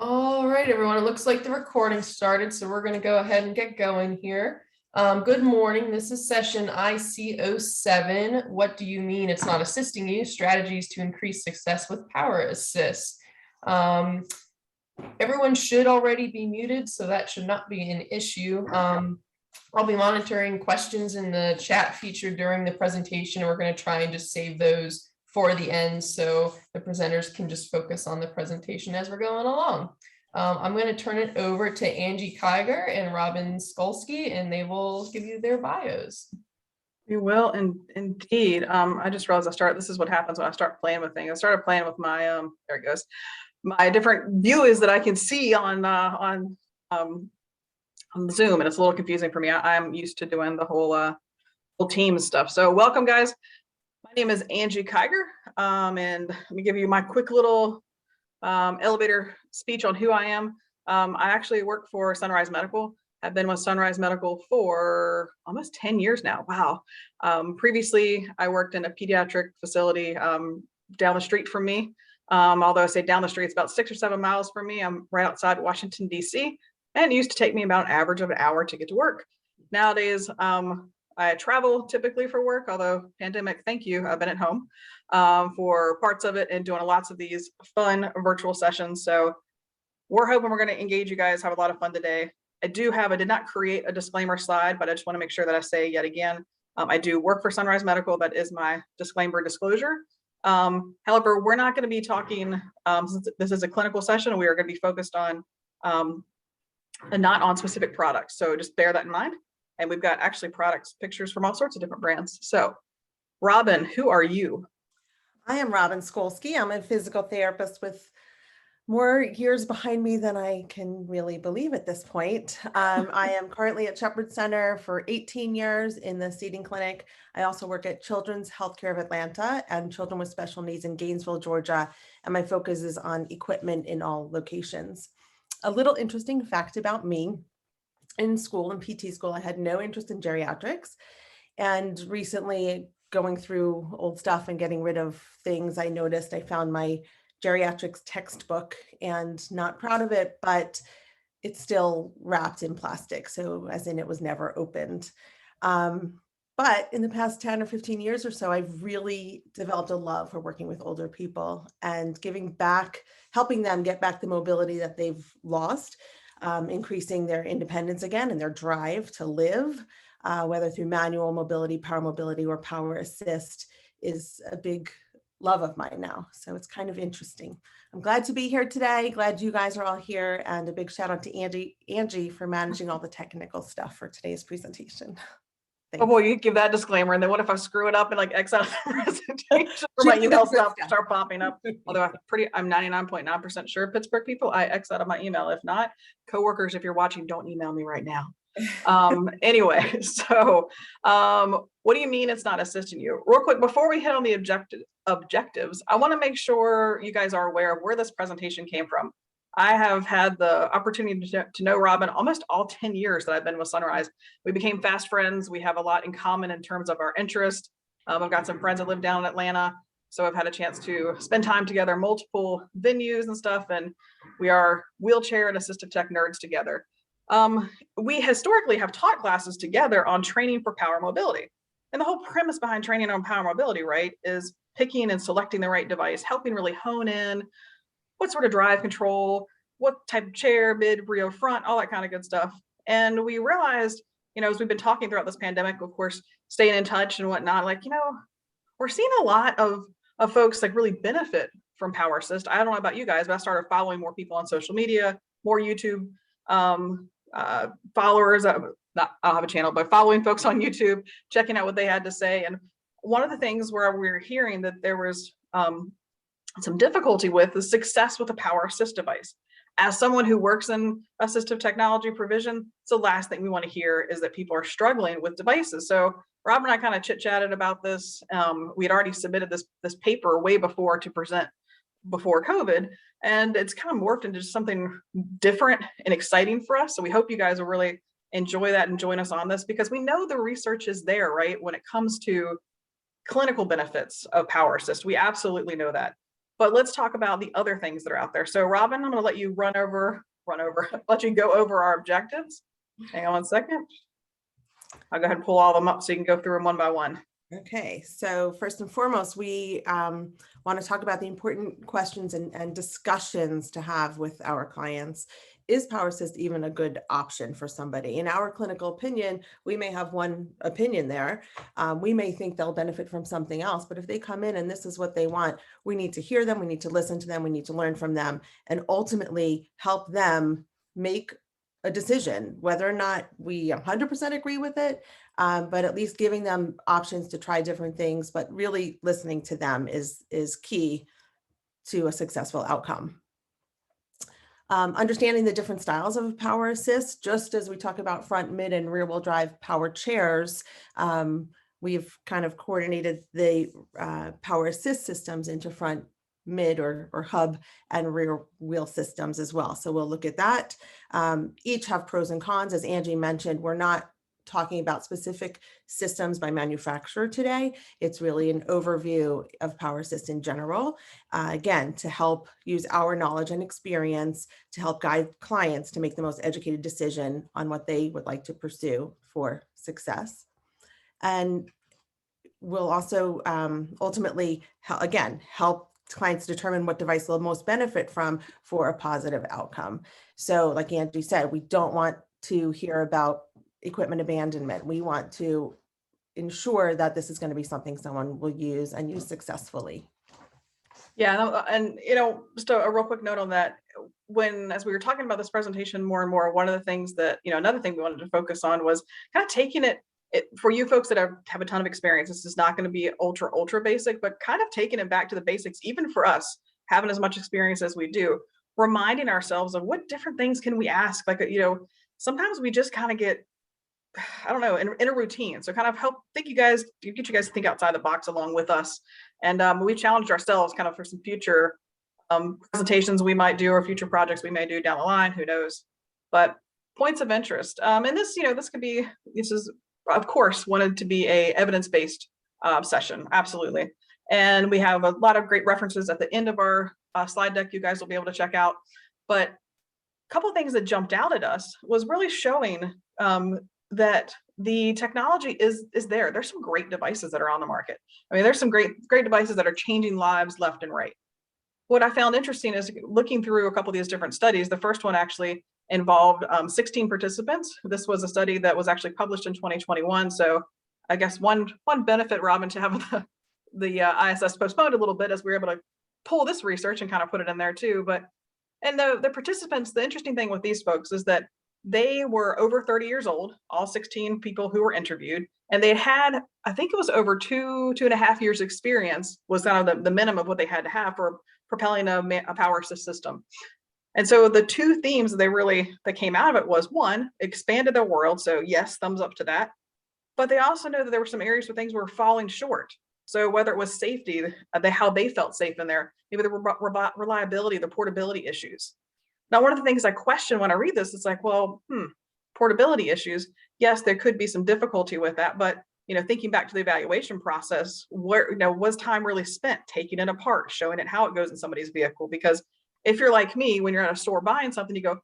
All right, everyone. It looks like the recording started, so we're going to go ahead and get going here. Good morning. This is session IC07. What do you mean it's not assisting you? Strategies to increase success with power assist. Everyone should already be muted, so that should not be an issue. I'll be monitoring questions in the chat feature during the presentation. We're going to try and just save those for the end so the presenters can just focus on the presentation as we're going along. I'm going to turn it over to Angie Kiger and Robin Skolsky, and they will give you their bios. You will, indeed. I just realized this is what happens when I start playing with things. I started playing with my, there it goes, my different views that I can see on Zoom, and it's a little confusing for me. I'm used to doing the whole team stuff. So welcome, guys. My name is Angie Kiger, and let me give you my quick little elevator speech on who I am. I actually work for Sunrise Medical. I've been with Sunrise Medical for almost 10 years now. Wow. Previously, I worked in a pediatric facility down the street from me. Although I say down the street, it's about 6 or 7 miles from me. I'm right outside Washington, D.C., and it used to take me about an average of an hour to get to work. Nowadays, I travel typically for work, although pandemic, thank you, I've been at home for parts of it and doing lots of these fun virtual sessions. So we're hoping we're going to engage you guys, have a lot of fun today. I did not create a disclaimer slide, but I just want to make sure that I say yet again, I do work for Sunrise Medical. That is my disclaimer disclosure. However, we're not going to be talking, since this is a clinical session, we are going to be focused on and not on specific products. So just bear that in mind. And we've got actually products, pictures from all sorts of different brands. So Robin, who are you? I am Robin Skolsky. I'm a physical therapist with more years behind me than I can really believe at this point. I am currently at Shepherd Center for 18 years in the seating clinic. I also work at Children's Healthcare of Atlanta and Children with Special Needs in Gainesville, Georgia. And my focus is on equipment in all locations. A little interesting fact about me: in school, in PT school, I had no interest in geriatrics. And recently, going through old stuff and getting rid of things, I noticed I found my geriatrics textbook, and not proud of it, but it's still wrapped in plastic. So as in it was never opened. But in the past 10 or 15 years or so, I've really developed a love for working with older people and giving back, helping them get back the mobility that they've lost, increasing their independence again and their drive to live, whether through manual mobility, or power assist, is a big love of mine now. So it's kind of interesting. I'm glad to be here today. Glad you guys are all here. And a big shout out to Angie for managing all the technical stuff for today's presentation. Thanks. Oh boy, you give that disclaimer, and then what if I screw it up and like X out of the presentation or my email stuff start popping up? Although I'm 99.9% sure Pittsburgh people, I X out of my email. If not, coworkers, if you're watching, don't email me right now. Anyway, so what do you mean it's not assisting you? Real quick, before we hit on the objectives, I want to make sure you guys are aware of where this presentation came from. I have had the opportunity to know Robin almost all 10 years that I've been with Sunrise. We became fast friends. We have a lot in common in terms of our interest. I've got some friends that live down in Atlanta, so I've had a chance to spend time together, multiple venues and stuff, and we are wheelchair and assistive tech nerds together. We historically have taught classes together on training for power mobility. And the whole premise behind training on power mobility, right, is picking and selecting the right device, helping really hone in what sort of drive control, what type of chair, mid, rear, front, all that kind of good stuff. And we realized, as we've been talking throughout this pandemic, of course, staying in touch and whatnot, we're seeing a lot of folks like really benefit from power assist. I don't know about you guys, but I started following more people on social media, more YouTube followers. I don't have a channel, but following folks on YouTube, checking out what they had to say. And one of the things where we were hearing that there was some difficulty with the success with a power assist device. As someone who works in assistive technology provision, it's the last thing we want to hear is that people are struggling with devices. So Rob and I kind of chit-chatted about this. We had already submitted this paper way before to present before COVID, and it's kind of morphed into something different and exciting for us. So we hope you guys will really enjoy that and join us on this, because we know the research is there, right? When it comes to clinical benefits of power assist, we absolutely know that. But let's talk about the other things that are out there. So Robin, I'm going to let you let you go over our objectives. Hang on one second. I'll go ahead and pull all of them up so you can go through them one by one. Okay, so first and foremost, we want to talk about the important questions and discussions to have with our clients. Is Power Assist even a good option for somebody? In our clinical opinion, we may have one opinion there. We may think they'll benefit from something else, but if they come in and this is what they want, we need to hear them, we need to listen to them, we need to learn from them, and ultimately help them make a decision, whether or not we 100% agree with it, but at least giving them options to try different things, but really listening to them is key to a successful outcome. Understanding the different styles of power assist, just as we talk about front, mid, and rear wheel drive power chairs, we've kind of coordinated the power assist systems into front, mid, or hub and rear wheel systems as well. So we'll look at that. Each have pros and cons. As Angie mentioned, we're not talking about specific systems by manufacturer today. It's really an overview of Power Assist in general, again, to help use our knowledge and experience to help guide clients to make the most educated decision on what they would like to pursue for success. And we'll also ultimately, again, help clients determine what device they'll most benefit from for a positive outcome. So like Angie said, we don't want to hear about equipment abandonment. We want to ensure that this is going to be something someone will use and use successfully. Yeah, and just a real quick note on that. As we were talking about this presentation more and more, one of the things that, another thing we wanted to focus on was kind of taking it for you folks that have a ton of experience. This is not going to be ultra basic, but kind of taking it back to the basics, even for us, having as much experience as we do, reminding ourselves of what different things can we ask. Like, sometimes we just kind of get, I don't know, in a routine. So kind of get you guys to think outside the box along with us. And we challenged ourselves kind of for some future presentations we might do or future projects we may do down the line, who knows. But points of interest. And this is, of course, wanted to be a evidence-based session, absolutely. And we have a lot of great references at the end of our slide deck you guys will be able to check out. But a couple of things that jumped out at us was really showing that the technology is there. There's some great devices that are on the market. I mean, there's some great devices that are changing lives left and right. What I found interesting is looking through a couple of these different studies. The first one actually involved 16 participants. This was a study that was actually published in 2021. So I guess one benefit, Robin, to have the ISS postponed a little bit as we were able to pull this research and kind of put it in there too. And the participants, the interesting thing with these folks is that they were over 30 years old, all 16 people who were interviewed, and they had, I think it was over 2.5 years experience was kind of the minimum of what they had to have for propelling a power assist system. And so the two themes that came out of it was, one, expanded their world. So yes, thumbs up to that. But they also know that there were some areas where things were falling short. So whether it was safety, how they felt safe in there, maybe the reliability, the portability issues. Now, one of the things I question when I read this, it's like, well, portability issues. Yes, there could be some difficulty with that, but thinking back to the evaluation process, where was time really spent taking it apart, showing it how it goes in somebody's vehicle? Because if you're like me, when you're at a store buying something, you go,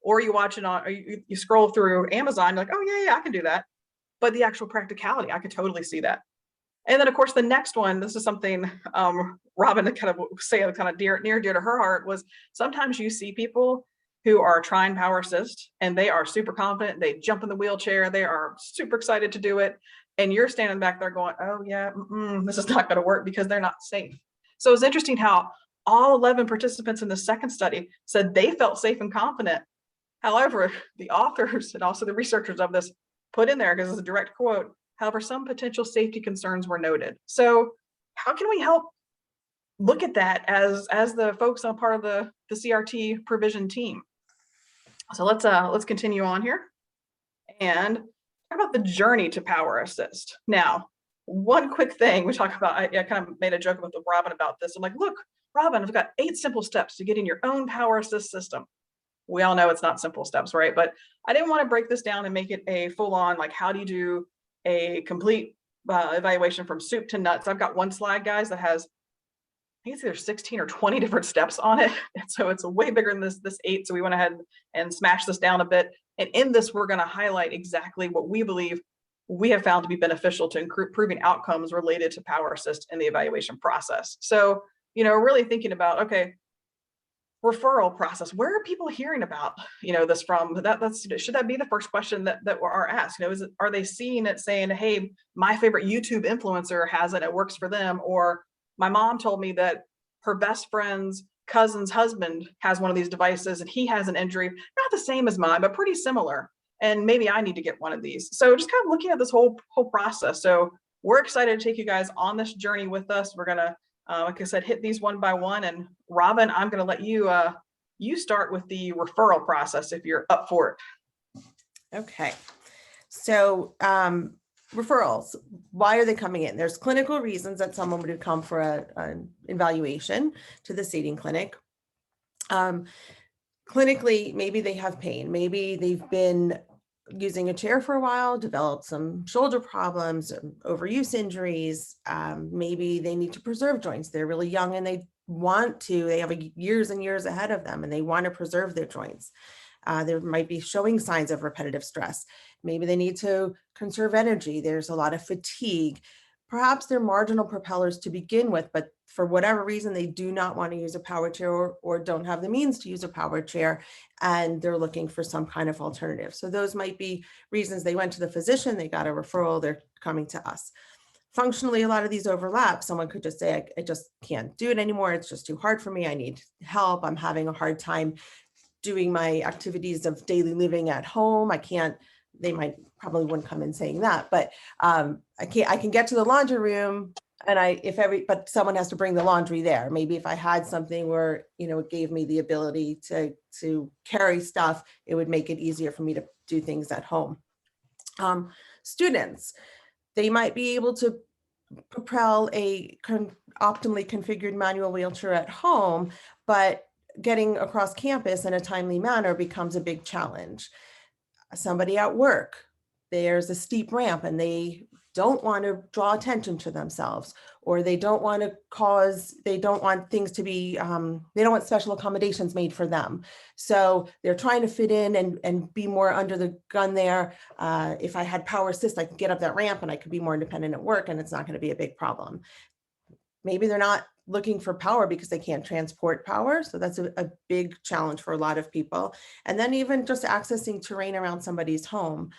or you watch it on, or you scroll through Amazon, you're like, oh yeah, I can do that. But the actual practicality, I could totally see that. And then, of course, the next one, this is something Robin kind of say kind of near and dear to her heart, was sometimes you see people who are trying power assist and they are super confident. They jump in the wheelchair. They are super excited to do it. And you're standing back there going, oh, yeah, this is not going to work because they're not safe. So it's interesting how all 11 participants in the second study said they felt safe and confident. However, the authors and also the researchers of this put in there, because it's a direct quote, however, some potential safety concerns were noted. So how can we help look at that as the folks on part of the CRT provision team? So let's continue on here and talk about the journey to power assist. Now, one quick thing we talk about, I kind of made a joke with Robin about this. I'm like, look, Robin, I've got 8 simple steps to getting your own power assist system. We all know it's not simple steps, right? But I didn't want to break this down and make it a full-on, like, how do you do a complete evaluation from soup to nuts. I've got one slide, guys, that has think it's either 16 or 20 different steps on it. And so it's way bigger than this 8. So we went ahead and smashed this down a bit. And in this, we're going to highlight exactly what we believe we have found to be beneficial to improving outcomes related to power assist in the evaluation process. So, really thinking about, okay, referral process, where are people hearing about, this from? Should that be the first question that are asked? Are they seeing it saying, hey, my favorite YouTube influencer has it, it works for them, or my mom told me that her best friend's cousin's husband has one of these devices and he has an injury, not the same as mine, but pretty similar. And maybe I need to get one of these. So just kind of looking at this whole process. So we're excited to take you guys on this journey with us. We're going to, like I said, hit these one by one. And Robin, I'm going to let you, you start with the referral process if you're up for it. Okay. So referrals, why are they coming in? There's clinical reasons that someone would come for an evaluation to the seating clinic. Clinically, maybe they have pain. Maybe they've been using a chair for a while, developed some shoulder problems, overuse injuries. Maybe they need to preserve joints. They're really young and they have years and years ahead of them and they want to preserve their joints. There might be showing signs of repetitive stress. Maybe they need to conserve energy. There's a lot of fatigue. Perhaps they're marginal propellers to begin with, but for whatever reason, they do not want to use a power chair or don't have the means to use a power chair, and they're looking for some kind of alternative. So those might be reasons they went to the physician, they got a referral, they're coming to us. Functionally, a lot of these overlap. Someone could just say, I just can't do it anymore. It's just too hard for me. I need help. I'm having a hard time doing my activities of daily living at home. They probably wouldn't come in saying that, but I can get to the laundry room and but someone has to bring the laundry there. Maybe if I had something where, it gave me the ability to carry stuff, it would make it easier for me to do things at home. Students, they might be able to propel a optimally configured manual wheelchair at home, but getting across campus in a timely manner becomes a big challenge. Somebody at work, there's a steep ramp and they don't want to draw attention to themselves, or they don't want things to be, they don't want special accommodations made for them. So they're trying to fit in and be more under the gun there. If I had power assist, I could get up that ramp and I could be more independent at work and it's not going to be a big problem. Maybe they're not looking for power because they can't transport power. So that's a big challenge for a lot of people. And then even just accessing terrain around somebody's home.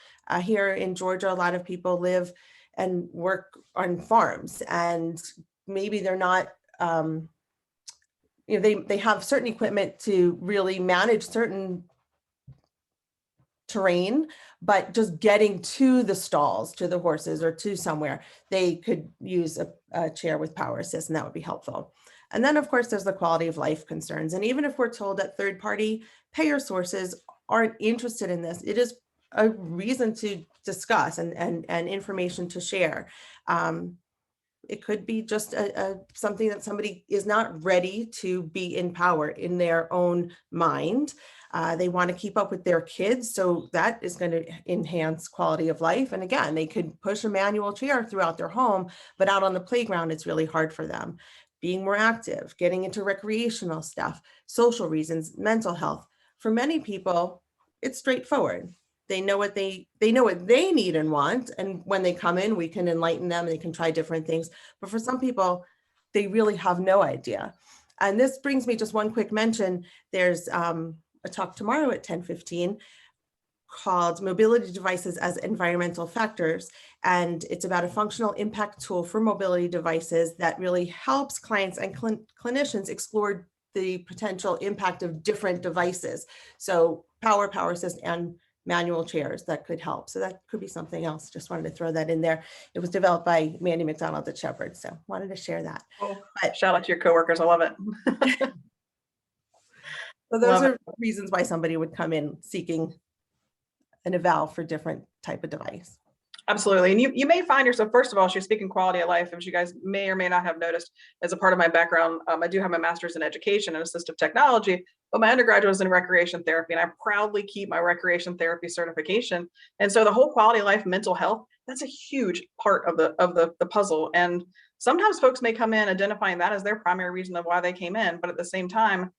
Here in Georgia, a lot of people live and work on farms, and maybe they're not, they have certain equipment to really manage certain terrain, but just getting to the stalls, to the horses or to somewhere, they could use a chair with power assist, and that would be helpful. And then of course, there's the quality of life concerns. And even if we're told that third-party payer sources aren't interested in this, it is a reason to discuss and information to share. It could be just something that somebody is not ready to be in power in their own mind. They want to keep up with their kids, so that is going to enhance quality of life. And again, they could push a manual chair throughout their home, but out on the playground, it's really hard for them. Being more active, getting into recreational stuff, social reasons, mental health. For many people, it's straightforward. They know what they need and want. And when they come in, we can enlighten them. They can try different things. But for some people, they really have no idea. And this brings me just one quick mention. There's a talk tomorrow at 10:15 called Mobility Devices as Environmental Factors. And it's about a functional impact tool for mobility devices that really helps clients and clinicians explore the potential impact of different devices. So power assist, and manual chairs that could help. So that could be something else. Just wanted to throw that in there. It was developed by Mandy McDonald at Shepherd. So wanted to share that. Oh, shout out to your coworkers. I love it. So those are reasons why somebody would come in seeking an eval for different type of device. Absolutely. And you may find yourself, first of all, she's speaking quality of life, as you guys may or may not have noticed. As a part of my background, I do have my master's in education and assistive technology, but my undergraduate was in recreation therapy, and I proudly keep my recreation therapy certification. And so the whole quality of life, mental health, that's a huge part of the puzzle. And sometimes folks may come in identifying that as their primary reason of why they came in, but at the same time,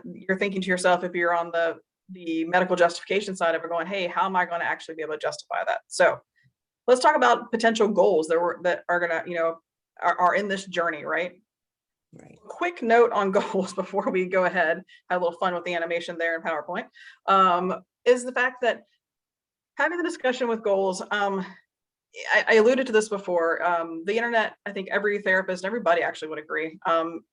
you're thinking to yourself, if you're on the medical justification side of it, going, hey, how am I going to actually be able to justify that? So let's talk about potential goals that are going to, you know, are in this journey, right? Right. Quick note on goals before we go ahead, have a little fun with the animation there in PowerPoint, is the fact that having the discussion with goals, I alluded to this before, the internet, I think every therapist, everybody actually would agree,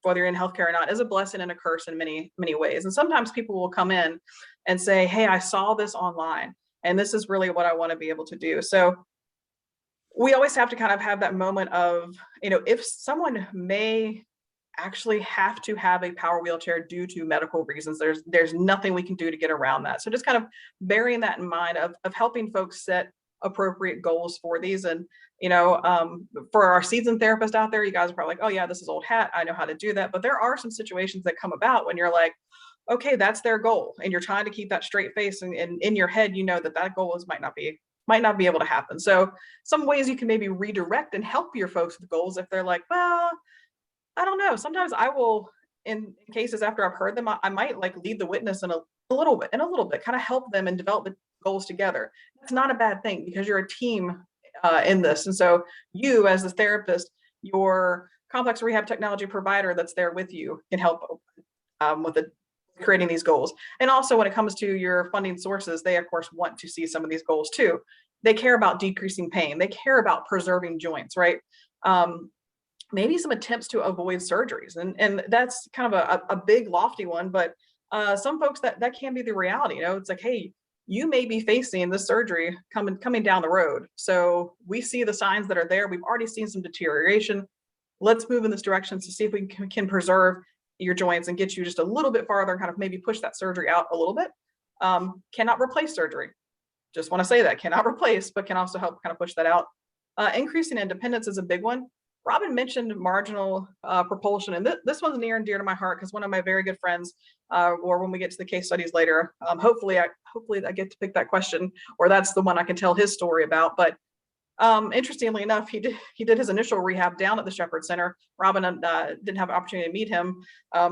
whether you're in healthcare or not, is a blessing and a curse in many, many ways. And sometimes people will come in and say, hey, I saw this online, and this is really what I want to be able to do. So we always have to kind of have that moment of, you know, if someone may actually have to have a power wheelchair due to medical reasons, there's nothing we can do to get around that. So just kind of bearing that in mind of helping folks set appropriate goals for these. And, you know, for our seasoned therapists out there, you guys are probably like, oh yeah, this is old hat, I know how to do that. But there are some situations that come about when you're like, okay, that's their goal, and you're trying to keep that straight face, and in your head, you know that goal might not be able to happen. So some ways you can maybe redirect and help your folks with goals if they're like, well, I don't know. Sometimes I will, in cases after I've heard them, I might like lead the witness in a little bit, kind of help them and develop the goals together. It's not a bad thing because you're a team in this. And so you, as the therapist, your complex rehab technology provider that's there with you can help with creating these goals. And also when it comes to your funding sources, they of course want to see some of these goals too. They care about decreasing pain. They care about preserving joints, right? Maybe some attempts to avoid surgeries. And that's kind of a big lofty one, but some folks that can be the reality. You know, it's like, hey, you may be facing this surgery coming down the road. So we see the signs that are there. We've already seen some deterioration. Let's move in this direction to see if we can preserve your joints and get you just a little bit farther, kind of maybe push that surgery out a little bit. Cannot replace surgery. Just want to say that, cannot replace, but can also help kind of push that out. Increasing independence is a big one. Robin mentioned marginal propulsion, and this one's near and dear to my heart because one of my very good friends, or when we get to the case studies later, hopefully I get to pick that question, or that's the one I can tell his story about. But interestingly enough, he did his initial rehab down at the Shepherd Center. Robin didn't have an opportunity to meet him.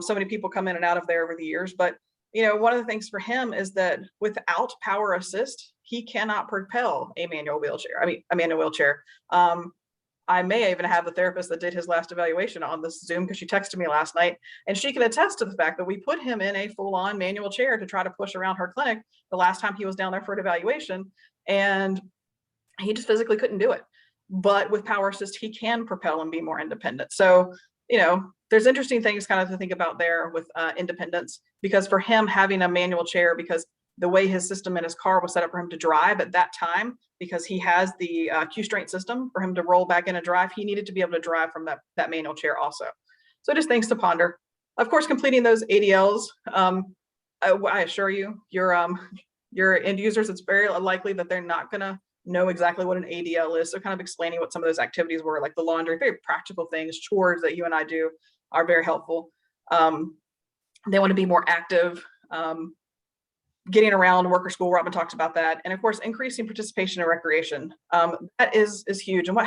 So many people come in and out of there over the years, but you know, one of the things for him is that without power assist, he cannot propel a manual wheelchair. I may even have the therapist that did his last evaluation on this Zoom because she texted me last night, and she can attest to the fact that we put him in a full-on manual chair to try to push around her clinic the last time he was down there for an evaluation, and he just physically couldn't do it. But with power assist, he can propel and be more independent. So, you know, there's interesting things kind of to think about there with independence, because for him having a manual chair, because the way his system in his car was set up for him to drive at that time, because he has the Q-straint system for him to roll back in and drive, he needed to be able to drive from that manual chair also. So just things to ponder. Of course, completing those ADLs, I assure you, your end users, it's very likely that they're not gonna know exactly what an ADL is. So kind of explaining what some of those activities were, like the laundry, very practical things, chores that you and I do are very helpful. They want to be more active. Getting around work or school, Robin talks about that. And of course, increasing participation in recreation. That is huge. And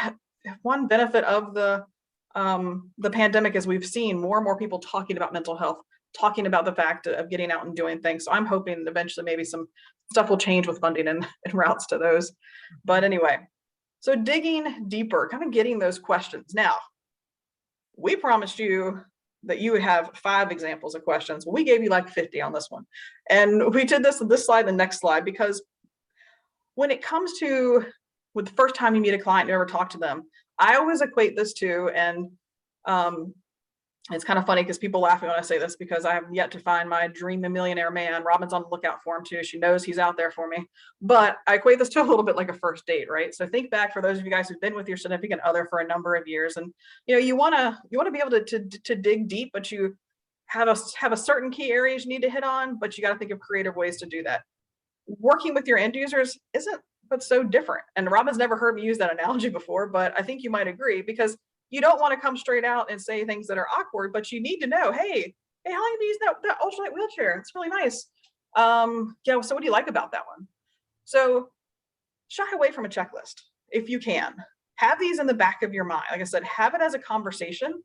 one benefit of the pandemic is we've seen more and more people talking about mental health, talking about the fact of getting out and doing things. So I'm hoping eventually maybe some stuff will change with funding and routes to those. But anyway, so digging deeper, kind of getting those questions. Now, we promised you that you would have 5 examples of questions. Well, we gave you like 50 on this one. And we did this slide, the next slide, because when it comes to with the first time you meet a client, you ever talk to them, I always equate this to, and it's kind of funny because people laugh when I say this because I have yet to find my dream millionaire man. Robin's on the lookout for him too. She knows he's out there for me. But I equate this to a little bit like a first date, right? So think back for those of you guys who've been with your significant other for a number of years, and you know you want to be able to dig deep, but you have a certain key areas you need to hit on, but you got to think of creative ways to do that. Working with your end users isn't but so different. And Robin's never heard me use that analogy before, but I think you might agree, because you don't want to come straight out and say things that are awkward, but you need to know, hey, how long have you used that ultralight wheelchair? It's really nice. Yeah, so what do you like about that one? So shy away from a checklist if you can. have these in the back of your mind. Like I said, have it as a conversation,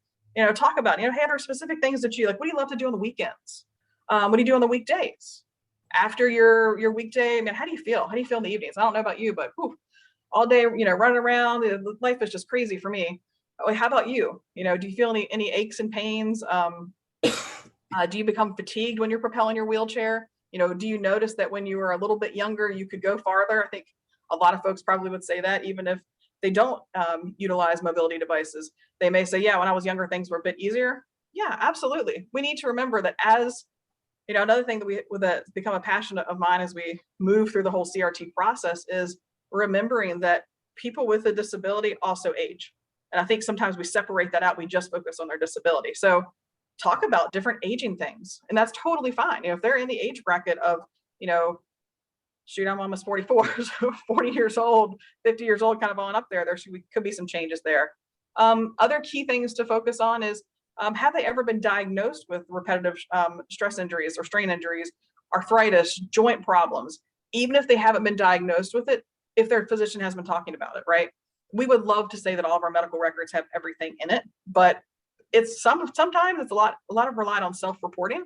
talk about, hey, are there specific things that you like? What do you love to do on the weekends? What do you do on the weekdays? After your weekday, man, how do you feel? How do you feel in the evenings? I don't know about you, but all day, running around, life is just crazy for me. How about you? Do you feel any aches and pains? Do you become fatigued when you're propelling your wheelchair? Do you notice that when you were a little bit younger, you could go farther? I think a lot of folks probably would say that, even if they don't utilize mobility devices. They may say, yeah, when I was younger, things were a bit easier. Yeah, absolutely. We need to remember that as, another thing that's become a passion of mine as we move through the whole CRT process is remembering that people with a disability also age. And I think sometimes we separate that out. We just focus on their disability. So talk about different aging things, and that's totally fine. If they're in the age bracket of, shoot, I'm almost 44, so 40 years old, 50 years old, kind of on up there, could be some changes there. Other key things to focus on is, have they ever been diagnosed with repetitive stress injuries or strain injuries, arthritis, joint problems? Even if they haven't been diagnosed with it, if their physician has been talking about it, right? We would love to say that all of our medical records have everything in it, but it's sometimes it's a lot of relied on self-reporting.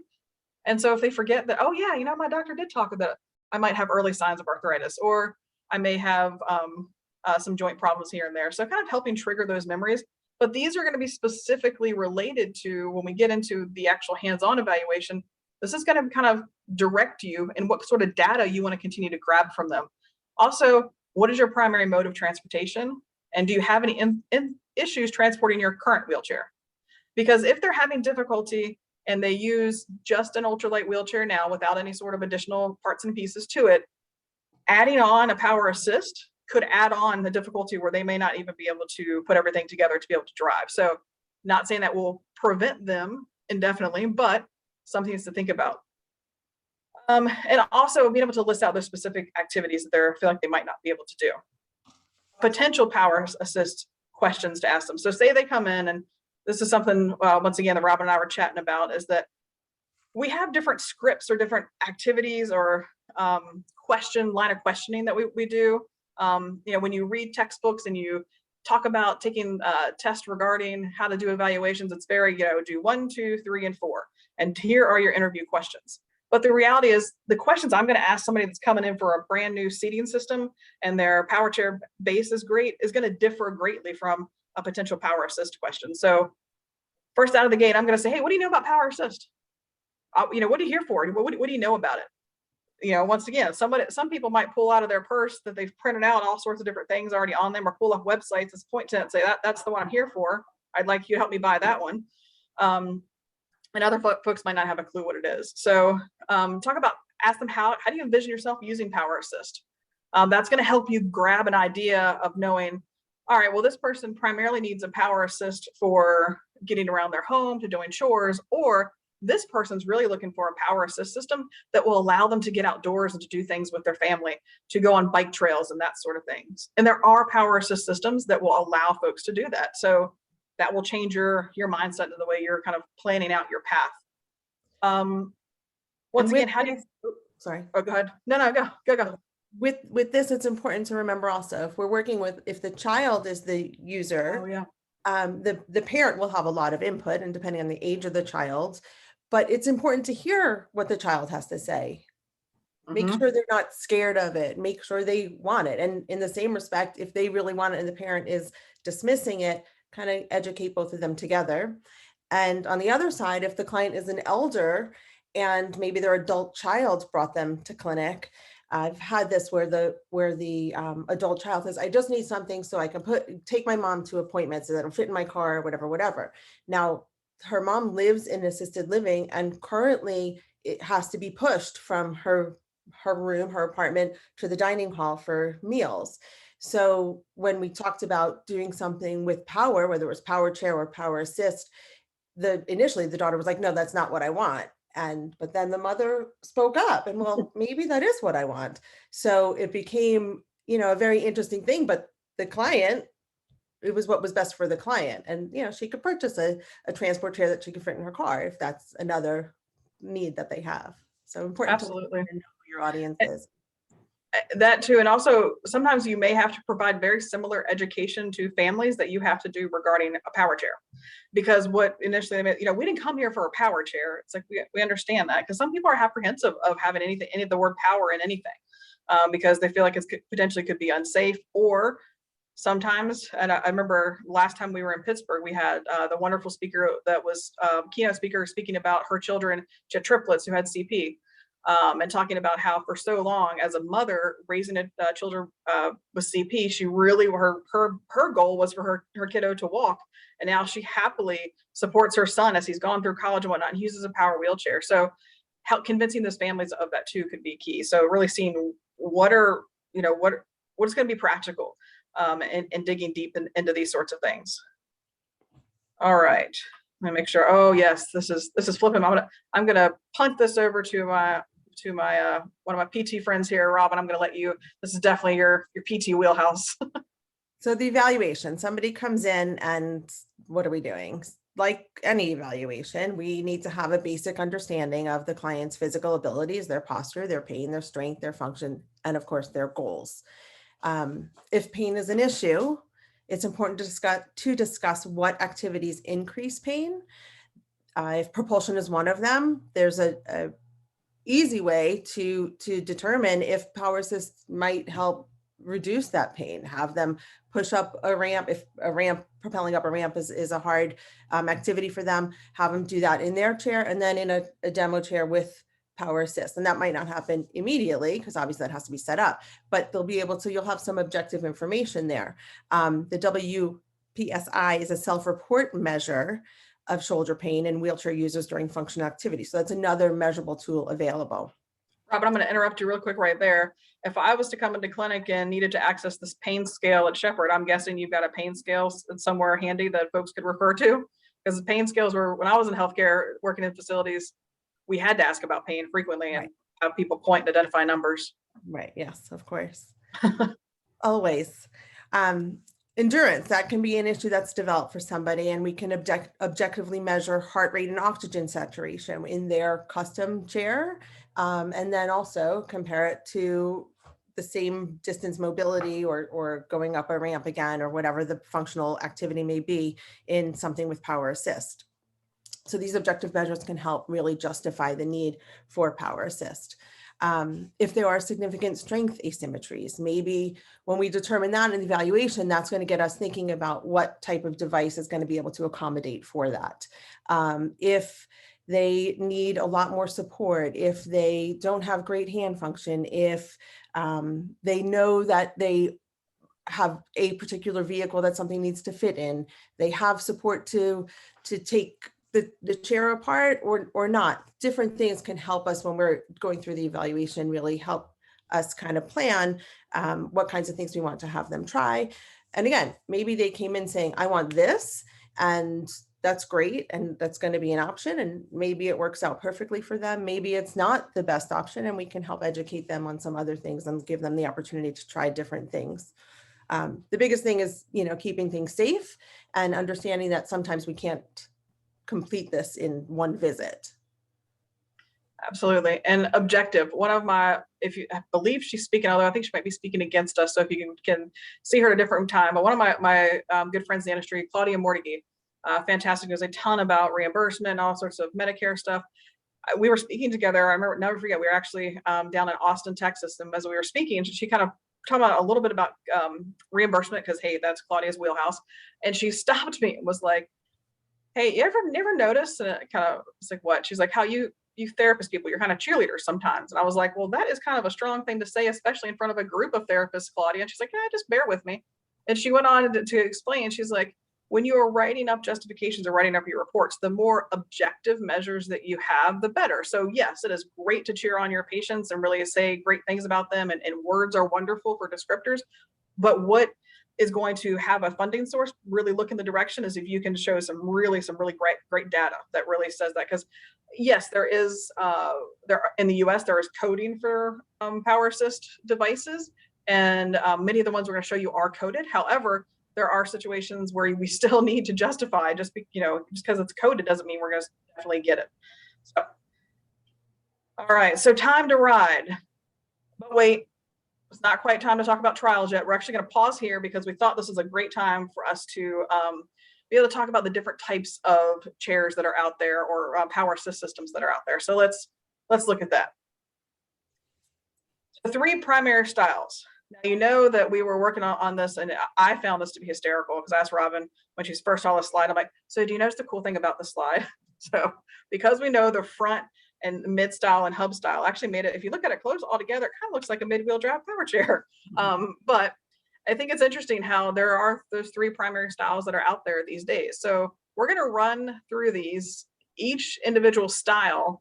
And so if they forget that, oh yeah, my doctor did talk about it, I might have early signs of arthritis, or I may have some joint problems here and there. So kind of helping trigger those memories. But these are going to be specifically related to when we get into the actual hands-on evaluation. This is going to kind of direct you in what sort of data you want to continue to grab from them. Also, what is your primary mode of transportation? And do you have any issues transporting your current wheelchair? Because if they're having difficulty and they use just an ultralight wheelchair now without any sort of additional parts and pieces to it, adding on a power assist could add on the difficulty where they may not even be able to put everything together to be able to drive. So not saying that will prevent them indefinitely, but something to think about. And also being able to list out those specific activities that they feel like they might not be able to do. Potential power assist questions to ask them. So say they come in, and this is something, once again, that Robin and I were chatting about, is that we have different scripts or different activities or line of questioning that we do. When you read textbooks and you talk about taking tests regarding how to do evaluations, it's very, do 1, 2, 3, and 4. And here are your interview questions. But the reality is the questions I'm going to ask somebody that's coming in for a brand new seating system and their power chair base is great is going to differ greatly from a potential power assist question. So first out of the gate, I'm going to say, hey, what do you know about power assist? What are you here for? What do you know about it? Once again, some people might pull out of their purse that they've printed out all sorts of different things already on them, or pull up websites as point to it and say, that's the one I'm here for. I'd like you to help me buy that one. And other folks might not have a clue what it is. So ask them, how do you envision yourself using power assist? That's going to help you grab an idea of knowing, all right, well, this person primarily needs a power assist for getting around their home, to doing chores, or this person's really looking for a power assist system that will allow them to get outdoors and to do things with their family, to go on bike trails and that sort of things. And there are power assist systems that will allow folks to do that. So that will change your mindset and the way you're kind of planning out your path. Once again, how do you, sorry. Oh, go ahead. No, go. With this, it's important to remember also, if we're working with, if the child is the user, Oh, yeah. The parent will have a lot of input, and depending on the age of the child, but it's important to hear what the child has to say. Make sure they're not scared of it. Make sure they want it. And in the same respect, if they really want it and the parent is dismissing it, kind of educate both of them together. And on the other side, if the client is an elder and maybe their adult child brought them to clinic, I've had this where the adult child says, I just need something so I can take my mom to appointments so that it'll fit in my car, whatever. Now, her mom lives in assisted living, and currently it has to be pushed from her room, her apartment, to the dining hall for meals. So when we talked about doing something with power, whether it was power chair or power assist, initially the daughter was like, no, that's not what I want. But then the mother spoke up and, well, maybe that is what I want. So it became, a very interesting thing, but the client, it was what was best for the client. And, she could purchase a transport chair that she could fit in her car if that's another need that they have. So important Absolutely. to know who your audience is. That too, and also sometimes you may have to provide very similar education to families that you have to do regarding a power chair, because what initially they meant, we didn't come here for a power chair. It's like we understand that, because some people are apprehensive of having any of the word power in anything, because they feel like it's potentially could be unsafe, or sometimes. And I remember last time we were in Pittsburgh, we had the wonderful speaker that was keynote speaker speaking about her children. She had triplets who had CP. And talking about how for so long as a mother raising children with CP, she really her goal was for her kiddo to walk, and now she happily supports her son as he's gone through college and whatnot, and uses a power wheelchair. So help convincing those families of that too could be key. So really seeing what is going to be practical, and digging deep into these sorts of things. All right, let me make sure. Oh yes, this is flipping. I'm gonna punt this over to my one of my PT friends here, Robin. I'm going to let you. This is definitely your PT wheelhouse. So the evaluation, somebody comes in, and what are we doing? Like any evaluation, we need to have a basic understanding of the client's physical abilities, their posture, their pain, their strength, their function, and of course their goals. If pain is an issue, it's important to discuss what activities increase pain. If propulsion is one of them, there's a easy way to determine if power assist might help reduce that pain. Have them push up a ramp. If propelling up a ramp is a hard activity for them, have them do that in their chair, and then in a demo chair with power assist. And that might not happen immediately, because obviously that has to be set up, but they'll be able to, you'll have some objective information there. The WPSI is a self-report measure of shoulder pain in wheelchair users during functional activity. So that's another measurable tool available. Robin, I'm going to interrupt you real quick right there. If I was to come into clinic and needed to access this pain scale at Shepherd, I'm guessing you've got a pain scale somewhere handy that folks could refer to, because the pain scales were, when I was in healthcare working in facilities, we had to ask about pain frequently and have people point and identify numbers. Right. Yes, of course. Always. Endurance, that can be an issue that's developed for somebody, and we can objectively measure heart rate and oxygen saturation in their custom chair, and then also compare it to the same distance mobility or going up a ramp again, or whatever the functional activity may be in something with power assist. So these objective measures can help really justify the need for power assist. If there are significant strength asymmetries, maybe when we determine that in the evaluation, that's going to get us thinking about what type of device is going to be able to accommodate for that. If they need a lot more support, if they don't have great hand function, if they know that they have a particular vehicle that something needs to fit in, they have support to take the chair apart or not. Different things can help us when we're going through the evaluation, really help us kind of plan what kinds of things we want to have them try. And again, maybe they came in saying, I want this, and that's great, and that's going to be an option, and maybe it works out perfectly for them. Maybe it's not the best option, and we can help educate them on some other things and give them the opportunity to try different things. The biggest thing is, keeping things safe and understanding that sometimes we can't complete this in one visit. Absolutely. And objective. One of my, I believe she's speaking, although I think she might be speaking against us. So if you can see her at a different time, but one of my good friends in the industry, Claudia Mortigui, fantastic, knows a ton about reimbursement and all sorts of Medicare stuff. We were speaking together. I remember, never forget, we were actually down in Austin, Texas. And as we were speaking, she kind of talking about a little bit about reimbursement, because, hey, that's Claudia's wheelhouse. And she stopped me and was like, hey, you ever notice? And it kind of was like, what? She's like, how you therapist people, you're kind of cheerleaders sometimes. And I was like, well, that is kind of a strong thing to say, especially in front of a group of therapists, Claudia. And she's like, yeah, just bear with me. And she went on to explain, she's like, when you are writing up justifications or writing up your reports, the more objective measures that you have, the better. So yes, it is great to cheer on your patients and really say great things about them. And words are wonderful for descriptors. But what is going to have a funding source really look in the direction is if you can show some really great data that really says that. Because yes, there is in the US there is coding for power assist devices, and many of the ones we're going to show you are coded. However, there are situations where we still need to justify, just because it's coded doesn't mean we're going to definitely get it. So all right, so time to ride. But wait, it's not quite time to talk about trials yet. We're actually going to pause here because we thought this was a great time for us to be able to talk about the different types of chairs that are out there, or power assist systems that are out there. So let's look at that. The 3 primary styles. Now, you know that we were working on this, and I found this to be hysterical because I asked Robin when she first saw the slide, I'm like, so do you notice the cool thing about the slide? So because we know the front and mid style and hub style actually made it, if you look at it close all together, it kind of looks like a mid-wheel drive power chair. But I think it's interesting how there are those 3 primary styles that are out there these days. So we're going to run through these, each individual style,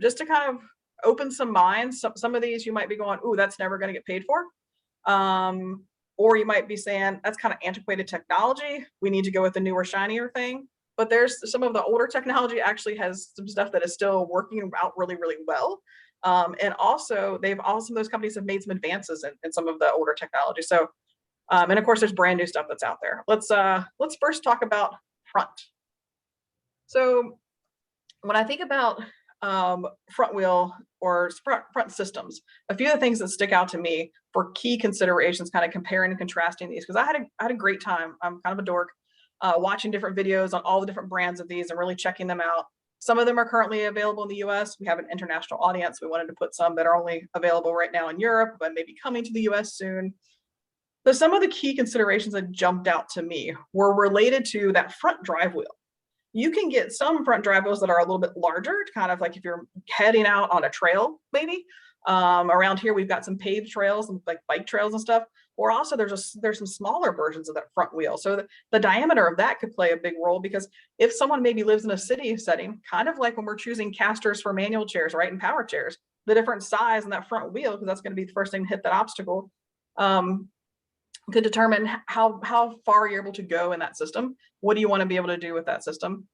just to kind of open some minds. Some of these you might be going, ooh, that's never going to get paid for. Or you might be saying that's kind of antiquated technology. We need to go with the newer, shinier thing. But there's some of the older technology actually has some stuff that is still working out really, really well. And also some of those companies have made some advances in some of the older technology. So, and of course there's brand new stuff that's out there. Let's first talk about front. So when I think about front wheel or front systems, a few of the things that stick out to me for key considerations, kind of comparing and contrasting these, because I had a great time. I'm kind of a dork, watching different videos on all the different brands of these and really checking them out. Some of them are currently available in the US. We have an international audience. We wanted to put some that are only available right now in Europe, but maybe coming to the US soon. So some of the key considerations that jumped out to me were related to that front drive wheel. You can get some front drive wheels that are a little bit larger, kind of like if you're heading out on a trail, maybe. Around here, we've got some paved trails and like bike trails and stuff. Or also there's some smaller versions of that front wheel. So the diameter of that could play a big role, because if someone maybe lives in a city setting, kind of like when we're choosing casters for manual chairs, right, and power chairs, the different size in that front wheel, because that's going to be the first thing to hit that obstacle, could determine how far you're able to go in that system. What do you want to be able to do with that system?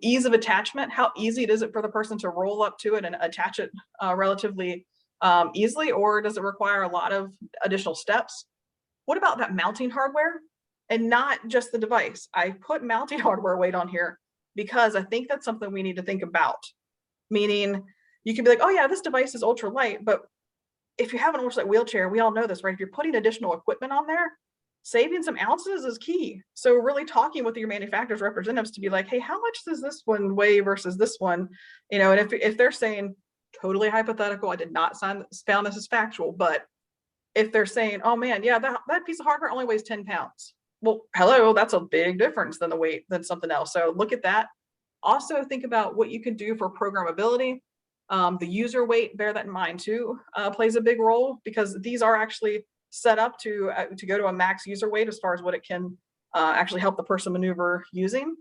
Ease of attachment, how easy is it for the person to roll up to it and attach it relatively easily, or does it require a lot of additional steps? What about that mounting hardware, and not just the device? I put mounting hardware weight on here because I think that's something we need to think about. Meaning, you can be like, oh yeah, this device is ultra light, but if you have an ultra light wheelchair, we all know this, right? If you're putting additional equipment on there, saving some ounces is key. So really talking with your manufacturer's representatives to be like, hey, how much does this one weigh versus this one? You know, and if they're saying, totally hypothetical, I did not found this as factual, but if they're saying, oh man, yeah, that piece of hardware only weighs 10 pounds. Well, hello, that's a big difference than the weight than something else. So look at that. Also think about what you can do for programmability. The user weight, bear that in mind too, plays a big role, because these are actually set up to go to a max user weight as far as what it can actually help the person maneuver using.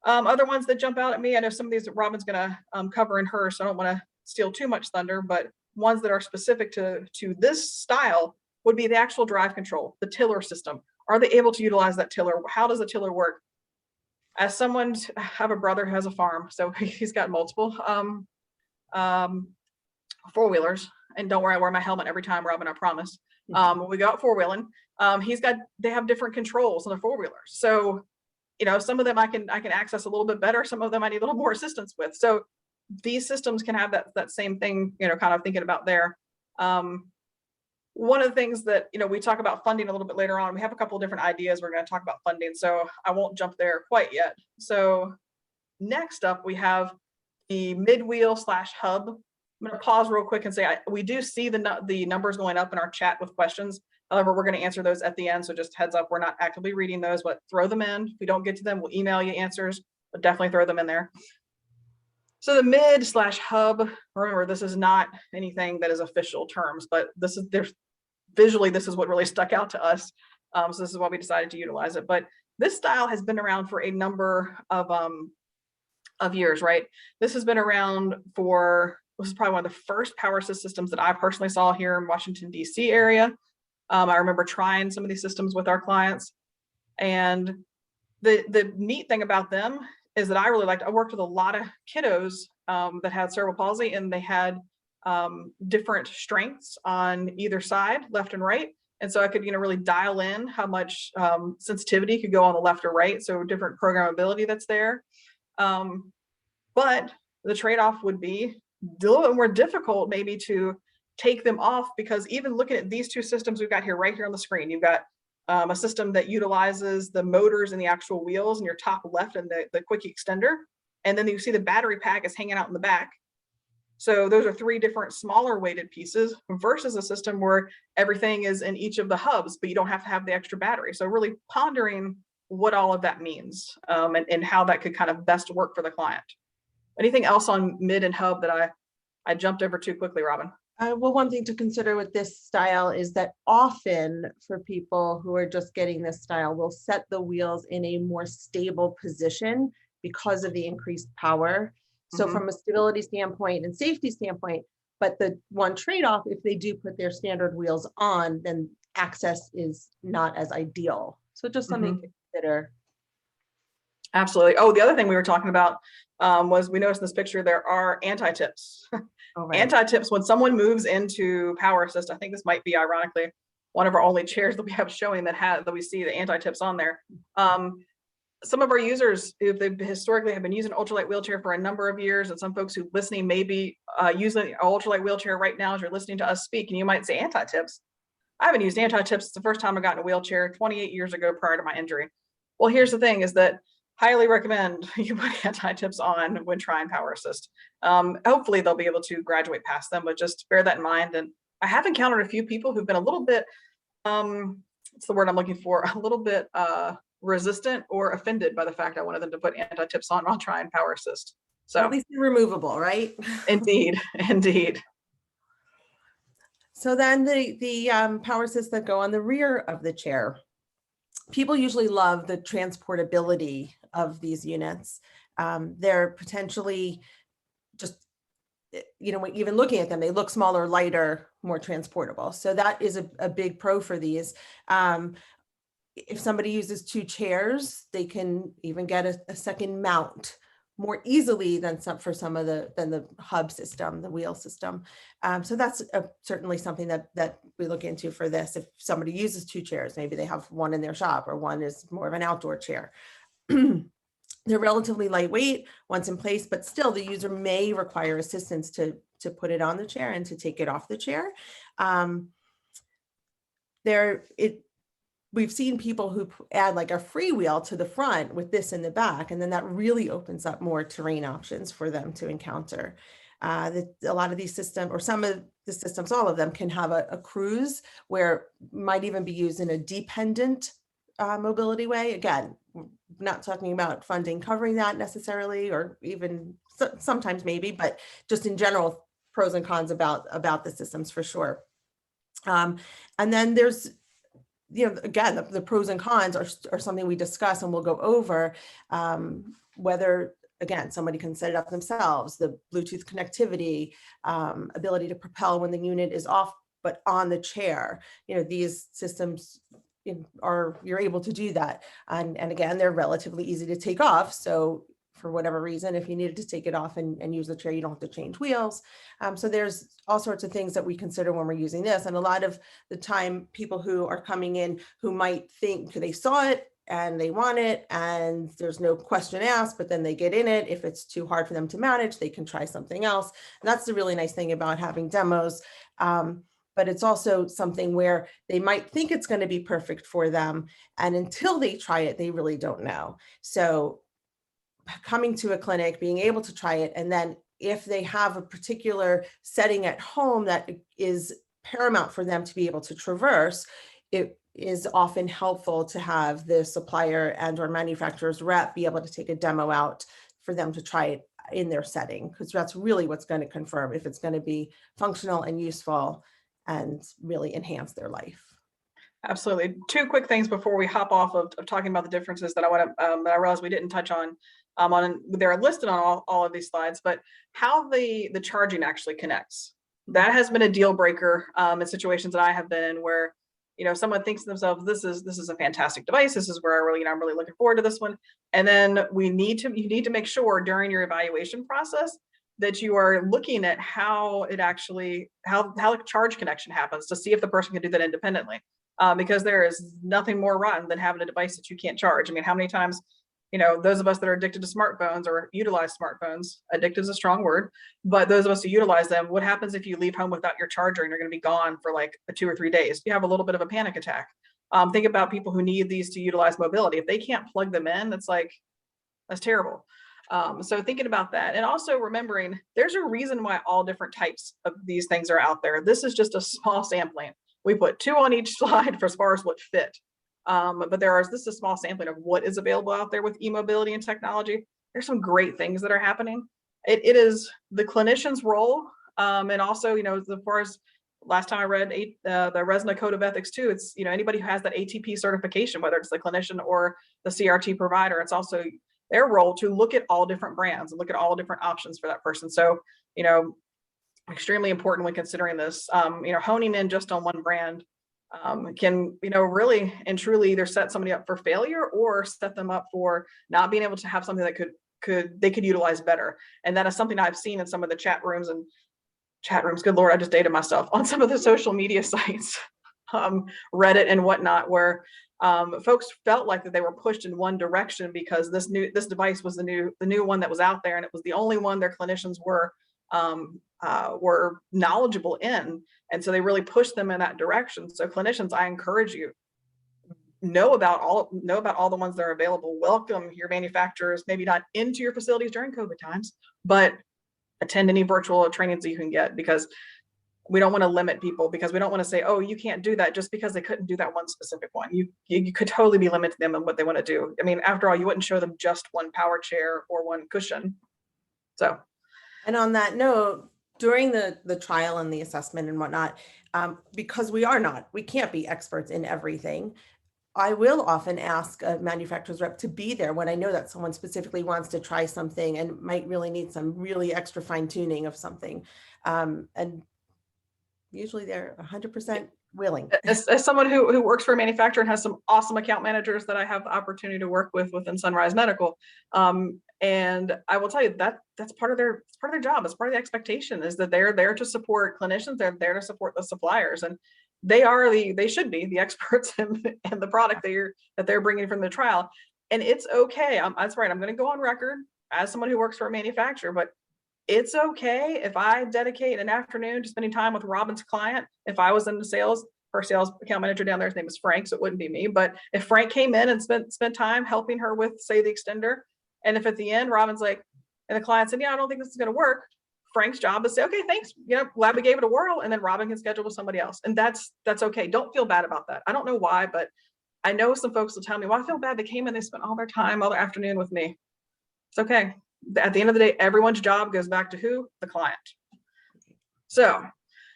Other ones that jump out at me, I know some of these that Robin's gonna cover in her, so I don't want to steal too much thunder, but ones that are specific to this style would be the actual drive control, the tiller system. Are they able to utilize that tiller? How does the tiller work? As someone, I have a brother who has a farm, so he's got multiple four-wheelers, and don't worry, I wear my helmet every time, Robin, I promise. When we go out four-wheeling, they have different controls on the four-wheelers. So, you know, some of them I can access a little bit better, some of them I need a little more assistance with. So these systems can have that same thing, you know, kind of thinking about there. One of the things that, you know, we talk about funding a little bit later on, we have a couple of different ideas. We're going to talk about funding, so I won't jump there quite yet. So next up, we have the mid-wheel / hub. I'm going to pause real quick and say, we do see the numbers going up in our chat with questions. However, we're going to answer those at the end. So just heads up, we're not actively reading those, but throw them in. If we don't get to them, we'll email you answers, but definitely throw them in there. So the mid / hub, remember, this is not anything that is official terms, but visually, this is what really stuck out to us. So this is why we decided to utilize it. But this style has been around for a number of years, right? This has been around this is probably one of the first power assist systems that I personally saw here in Washington, DC area. I remember trying some of these systems with our clients. And the neat thing about them is that I really liked, I worked with a lot of kiddos that had cerebral palsy, and they had different strengths on either side, left and right. And so I could, you know, really dial in how much sensitivity could go on the left or right. So different programmability that's there. But the trade-off would be a little bit more difficult maybe to take them off, because even looking at these two systems we've got here, right here on the screen, you've got a system that utilizes the motors and the actual wheels in your top left and the quick extender. And then you see the battery pack is hanging out in the back. So those are three different smaller weighted pieces versus a system where everything is in each of the hubs, but you don't have to have the extra battery. So really pondering what all of that means, and how that could kind of best work for the client. Anything else on mid and hub that I jumped over too quickly, Robin? Well, one thing to consider with this style is that often for people who are just getting this style, we'll set the wheels in a more stable position because of the increased power. So from a stability standpoint and safety standpoint, but the one trade-off, if they do put their standard wheels on, then access is not as ideal. So just something to consider. Absolutely. Oh, the other thing we were talking about was, we noticed in this picture, there are anti-tips. Oh, right. Anti-tips, when someone moves into Power Assist, I think this might be ironically one of our only chairs that we have showing that we see the anti-tips on there. Some of our users, if they've historically have been using an ultralight wheelchair for a number of years, and some folks who listening may be using an ultralight wheelchair right now as you're listening to us speak, and you might say, anti-tips? I haven't used anti-tips. It's the first time I got in a wheelchair 28 years ago prior to my injury. Well, here's the thing, is that highly recommend you put anti-tips on when trying Power Assist. Hopefully they'll be able to graduate past them, but just bear that in mind. And I have encountered a few people who've been a little bit, what's the word I'm looking for? A little bit resistant or offended by the fact I wanted them to put anti-tips on while trying Power Assist. So at least they're removable, right? Indeed, indeed. So then the Power Assists that go on the rear of the chair. People usually love the transportability of these units. They're potentially just, even looking at them, they look smaller, lighter, more transportable. So that is a big pro for these. If somebody uses two chairs, they can even get a second mount more easily than the hub system, the wheel system. So that's certainly something that we look into for this. If somebody uses two chairs, maybe they have one in their shop or one is more of an outdoor chair. They're relatively lightweight once in place, but still the user may require assistance to put it on the chair and to take it off the chair. We've seen people who add like a freewheel to the front with this in the back, and then that really opens up more terrain options for them to encounter. A lot of these systems, or some of the systems, all of them can have a cruise where might even be used in a dependent mobility way. Again, we're not talking about funding covering that necessarily, or even sometimes maybe, but just in general, pros and cons about the systems for sure. And then there's, again, the pros and cons are something we discuss and we'll go over, whether, again, somebody can set it up themselves, the Bluetooth connectivity, ability to propel when the unit is off, but on the chair. These systems you're able to do that. And again, they're relatively easy to take off. So for whatever reason, if you needed to take it off and use the chair, you don't have to change wheels. So there's all sorts of things that we consider when we're using this. And a lot of the time, people who are coming in who might think they saw it and they want it and there's no question asked, but then they get in it. If it's too hard for them to manage, they can try something else. And that's the really nice thing about having demos. But it's also something where they might think it's going to be perfect for them. And until they try it, they really don't know. So coming to a clinic, being able to try it, and then if they have a particular setting at home that is paramount for them to be able to traverse, it is often helpful to have the supplier and or manufacturer's rep be able to take a demo out for them to try it in their setting, because that's really what's going to confirm if it's going to be functional and useful and really enhance their life. Absolutely. Two quick things before we hop off of talking about the differences that I want to, that I realized we didn't touch on. They're listed on all of these slides, but how the charging actually connects. That has been a deal breaker in situations that I have been in where, someone thinks to themselves, this is a fantastic device. This is where I'm really looking forward to this one. And then you need to make sure during your evaluation process that you are looking at how the charge connection happens to see if the person can do that independently. Because there is nothing more rotten than having a device that you can't charge. I mean, how many times those of us that are addicted to smartphones or utilize smartphones, addicted is a strong word, but those of us who utilize them, what happens if you leave home without your charger and you're going to be gone for like 2 or 3 days? You have a little bit of a panic attack. Think about people who need these to utilize mobility. If they can't plug them in, that's terrible. So thinking about that, and also remembering there's a reason why all different types of these things are out there. This is just a small sampling. We put 2 on each slide for as far as what fit. But this is a small sampling of what is available out there with e-mobility and technology. There's some great things that are happening. It is the clinician's role. And also, as far as last time I read the RESNA Code of Ethics too, it's, anybody who has that ATP certification, whether it's the clinician or the CRT provider, it's also their role to look at all different brands and look at all different options for that person. So, extremely important when considering this, honing in just on one brand can, really and truly either set somebody up for failure or set them up for not being able to have something that they could utilize better. And that is something I've seen in some of the chat rooms, good Lord, I just dated myself, on some of the social media sites, Reddit and whatnot, where folks felt like that they were pushed in one direction because this device was the new one that was out there, and it was the only one their clinicians were knowledgeable in, and so they really pushed them in that direction. So clinicians, I encourage you, know about all the ones that are available. Welcome your manufacturers, maybe not into your facilities during COVID times, but attend any virtual trainings that you can get, because we don't want to limit people, because we don't want to say, oh, you can't do that just because they couldn't do that one specific one. You could totally be limiting them in what they want to do. I mean, after all, you wouldn't show them just one power chair or one cushion. So, and on that note, during the trial and the assessment and whatnot, because we can't be experts in everything, I will often ask a manufacturer's rep to be there when I know that someone specifically wants to try something and might really need some really extra fine tuning of something. And usually they're 100% willing. As someone who works for a manufacturer and has some awesome account managers that I have the opportunity to work with within Sunrise Medical, and I will tell you that that's part of their job. It's part of the expectation, is that they're there to support clinicians. They're there to support the suppliers, and they should be the experts in the product that they're bringing from the trial. And it's okay. That's right. I'm going to go on record as someone who works for a manufacturer, but it's okay if I dedicate an afternoon to spending time with Robin's client. If I was in the sales, her sales account manager down there, his name is Frank, so it wouldn't be me. But if Frank came in and spent time helping her with, say, the extender, and if at the end Robin's like, and the client said, yeah, I don't think this is going to work, Frank's job is to say, okay, thanks, glad we gave it a whirl, and then Robin can schedule with somebody else. And that's okay. Don't feel bad about that. I don't know why, but I know some folks will tell me, well, I feel bad. They came in, they spent all their time, all their afternoon with me. It's okay. At the end of the day, everyone's job goes back to who? The client. So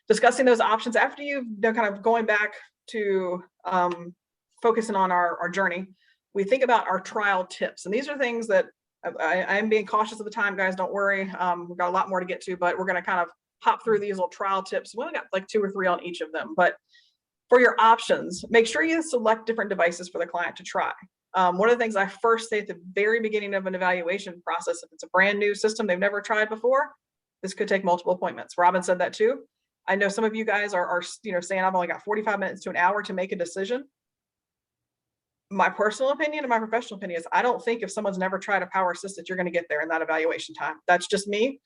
discussing those options after you've kind of going back to focusing on our journey, we think about our trial tips. And these are things that I am being cautious of the time, guys. Don't worry. We've got a lot more to get to, but we're going to kind of hop through these little trial tips. We only got like 2 or 3 on each of them. But for your options, make sure you select different devices for the client to try. One of the things I first say at the very beginning of an evaluation process, if it's a brand new system they've never tried before, this could take multiple appointments. Robin said that too. I know some of you guys are saying I've only got 45 minutes to an hour to make a decision. My personal opinion and my professional opinion is I don't think if someone's never tried a power assist that you're going to get there in that evaluation time. That's just me.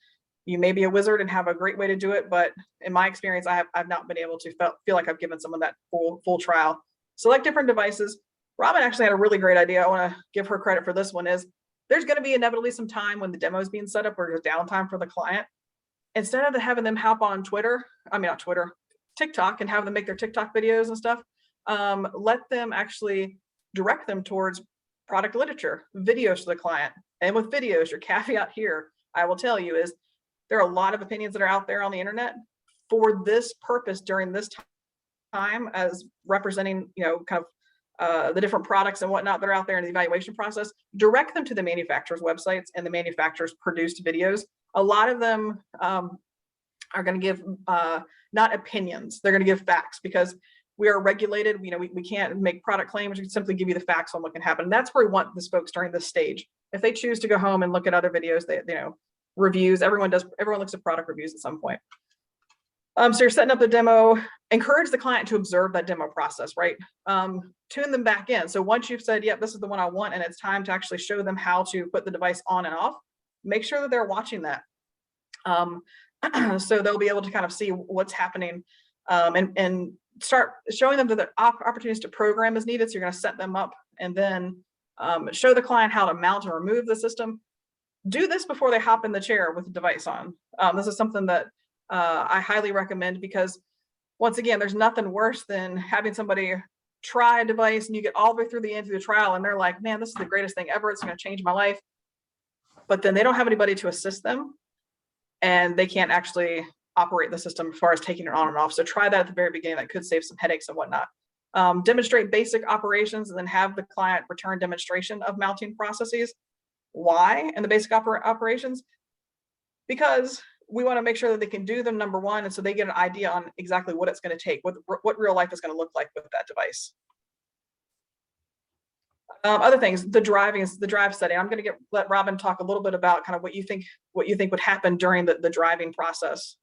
You may be a wizard and have a great way to do it, but in my experience, I've not been able to feel like I've given someone that full trial. Select different devices. Robin actually had a really great idea. I want to give her credit for this one. Is there's going to be inevitably some time when the demo is being set up where there's downtime for the client. Instead of having them hop on TikTok, and have them make their TikTok videos and stuff, let them actually direct them towards product literature, videos to the client. And with videos, your caveat here, I will tell you, is there are a lot of opinions that are out there on the internet for this purpose during this time, as representing, kind of the different products and whatnot that are out there in the evaluation process. Direct them to the manufacturer's websites and the manufacturer's produced videos. A lot of them are going to give not opinions, they're going to give facts, because we are regulated. We can't make product claims. We can simply give you the facts on what can happen. And that's where we want these folks during this stage. If they choose to go home and look at other videos, reviews, everyone looks at product reviews at some point. So you're setting up the demo, encourage the client to observe that demo process, right? Tune them back in. So once you've said, yep, this is the one I want, and it's time to actually show them how to put the device on and off, make sure that they're watching that. So they'll be able to kind of see what's happening, and start showing them that the opportunities to program is needed. So you're going to set them up, and then show the client how to mount and remove the system. Do this before they hop in the chair with the device on. This is something that I highly recommend, because once again, there's nothing worse than having somebody try a device and you get all the way through the end of the trial and they're like, man, this is the greatest thing ever. It's going to change my life. But then they don't have anybody to assist them, and they can't actually operate the system as far as taking it on and off. So try that at the very beginning. That could save some headaches and whatnot. Demonstrate basic operations, and then have the client return demonstration of mounting processes. Why in the basic operations? Because we want to make sure that they can do them, number one, and so they get an idea on exactly what it's going to take, what real life is going to look like with that device. Other things, the drive setting. I'm going to let Robin talk a little bit about kind of what you think would happen during the driving process.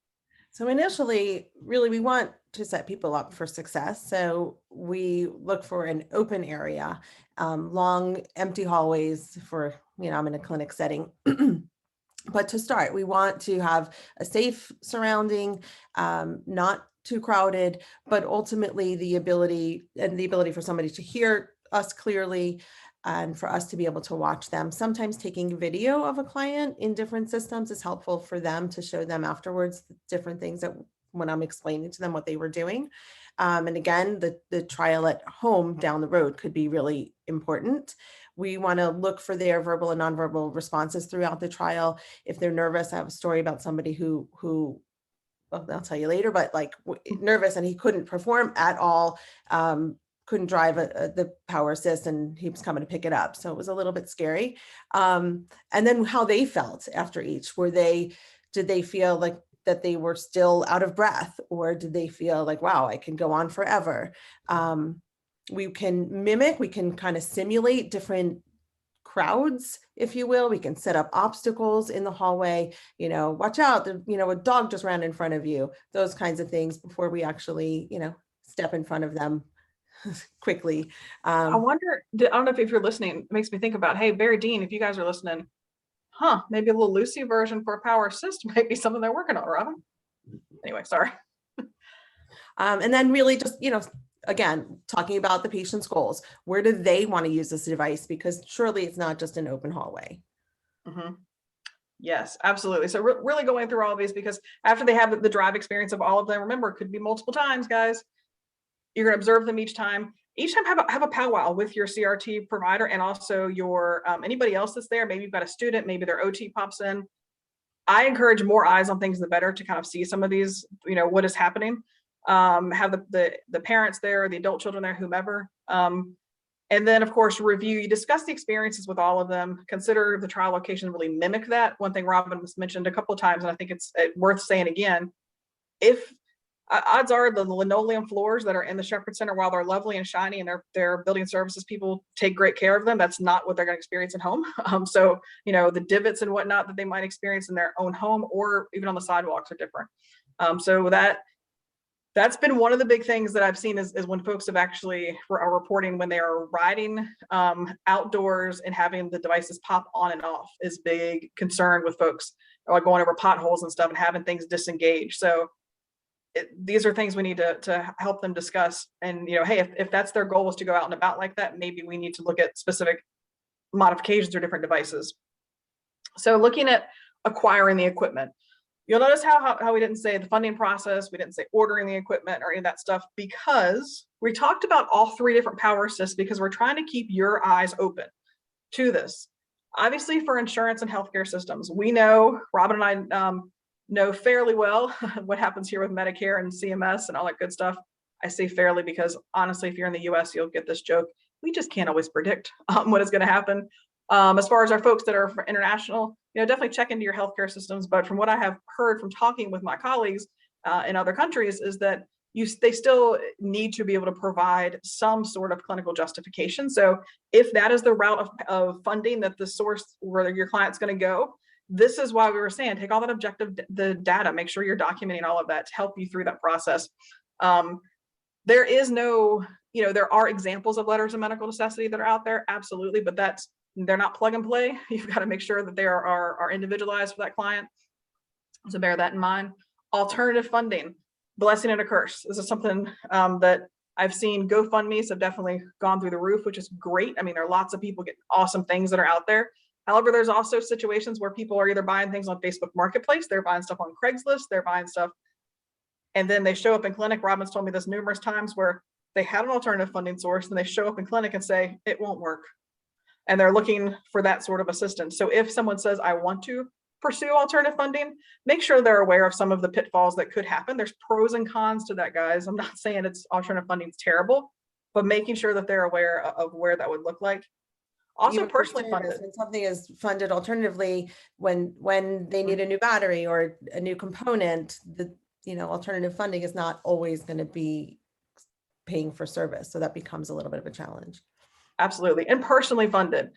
So initially, really, we want to set people up for success. So we look for an open area, long, empty hallways for, I'm in a clinic setting. But to start, we want to have a safe surrounding, not too crowded, but ultimately the ability for somebody to hear us clearly, and for us to be able to watch them. Sometimes taking video of a client in different systems is helpful for them, to show them afterwards different things that when I'm explaining to them what they were doing. And again, the trial at home down the road could be really important. We want to look for their verbal and nonverbal responses throughout the trial. If they're nervous, I have a story about somebody who well, I'll tell you later, but like nervous, and he couldn't perform at all. Couldn't drive the power assist, and he was coming to pick it up. So it was a little bit scary. And then how they felt after each. Did they feel like that they were still out of breath, or did they feel like, wow, I can go on forever? We can mimic, we can kind of simulate different crowds, if you will. We can set up obstacles in the hallway, watch out, a dog just ran in front of you, those kinds of things before we actually, step in front of them quickly. I wonder, I don't know if you're listening, it makes me think about, hey, Barry Dean, if you guys are listening, maybe a little Lucy version for a power assist might be something they're working on, Robin. Anyway, sorry. And then really just, again, talking about the patient's goals. Where do they want to use this device? Because surely it's not just an open hallway. Mm-hmm. Yes, absolutely. So really going through all of these, because after they have the drive experience of all of them, remember, it could be multiple times, guys. You're going to observe them each time. Each time have a powwow with your CRT provider, and also your anybody else that's there. Maybe you've got a student, maybe their OT pops in. I encourage more eyes on things, the better, to kind of see some of these, what is happening. Have the parents there, the adult children there, whomever. And then, of course, review. You discuss the experiences with all of them. Consider the trial location really mimic that. One thing Robin has mentioned a couple of times, and I think it's worth saying again, if odds are the linoleum floors that are in the Shepherd Center, while they're lovely and shiny and their building services people take great care of them, that's not what they're going to experience at home. So, the divots and whatnot that they might experience in their own home or even on the sidewalks are different. So that's been one of the big things that I've seen is when folks have actually are reporting when they are riding outdoors and having the devices pop on and off is big concern with folks, or going over potholes and stuff and having things disengage. So these are things we need to help them discuss. And, hey, if that's their goal, is to go out and about like that, maybe we need to look at specific modifications or different devices. So looking at acquiring the equipment, you'll notice how we didn't say the funding process, we didn't say ordering the equipment or any of that stuff, because we talked about all three different power assists, because we're trying to keep your eyes open to this. Obviously, for insurance and healthcare systems, we know, Robin and I know fairly well what happens here with Medicare and CMS and all that good stuff. I say fairly because honestly, if you're in the US, you'll get this joke. We just can't always predict what is going to happen. As far as our folks that are for international, definitely check into your healthcare systems. But from what I have heard from talking with my colleagues in other countries is that they still need to be able to provide some sort of clinical justification. So if that is the route of funding that the source where your client's going to go, this is why we were saying, take all that the data, make sure you're documenting all of that to help you through that process. There is no, there are examples of letters of medical necessity that are out there, absolutely, but they're not plug and play. You've got to make sure that they are individualized for that client. So bear that in mind. Alternative funding, blessing and a curse. This is something that I've seen. GoFundMe's have definitely gone through the roof, which is great. I mean, there are lots of people getting awesome things that are out there. However, there's also situations where people are either buying things on Facebook Marketplace, they're buying stuff on Craigslist, they're buying stuff, and then they show up in clinic. Robin's told me this numerous times where they had an alternative funding source and they show up in clinic and say, it won't work. And they're looking for that sort of assistance. So if someone says, I want to pursue alternative funding, make sure they're aware of some of the pitfalls that could happen. There's pros and cons to that, guys. I'm not saying it's alternative funding is terrible, but making sure that they're aware of where that would look like. Also Even personally for service, funded. when something is funded alternatively, when they need a new battery or a new component, the alternative funding is not always going to be paying for service. So that becomes a little bit of a challenge. Absolutely. And personally funded.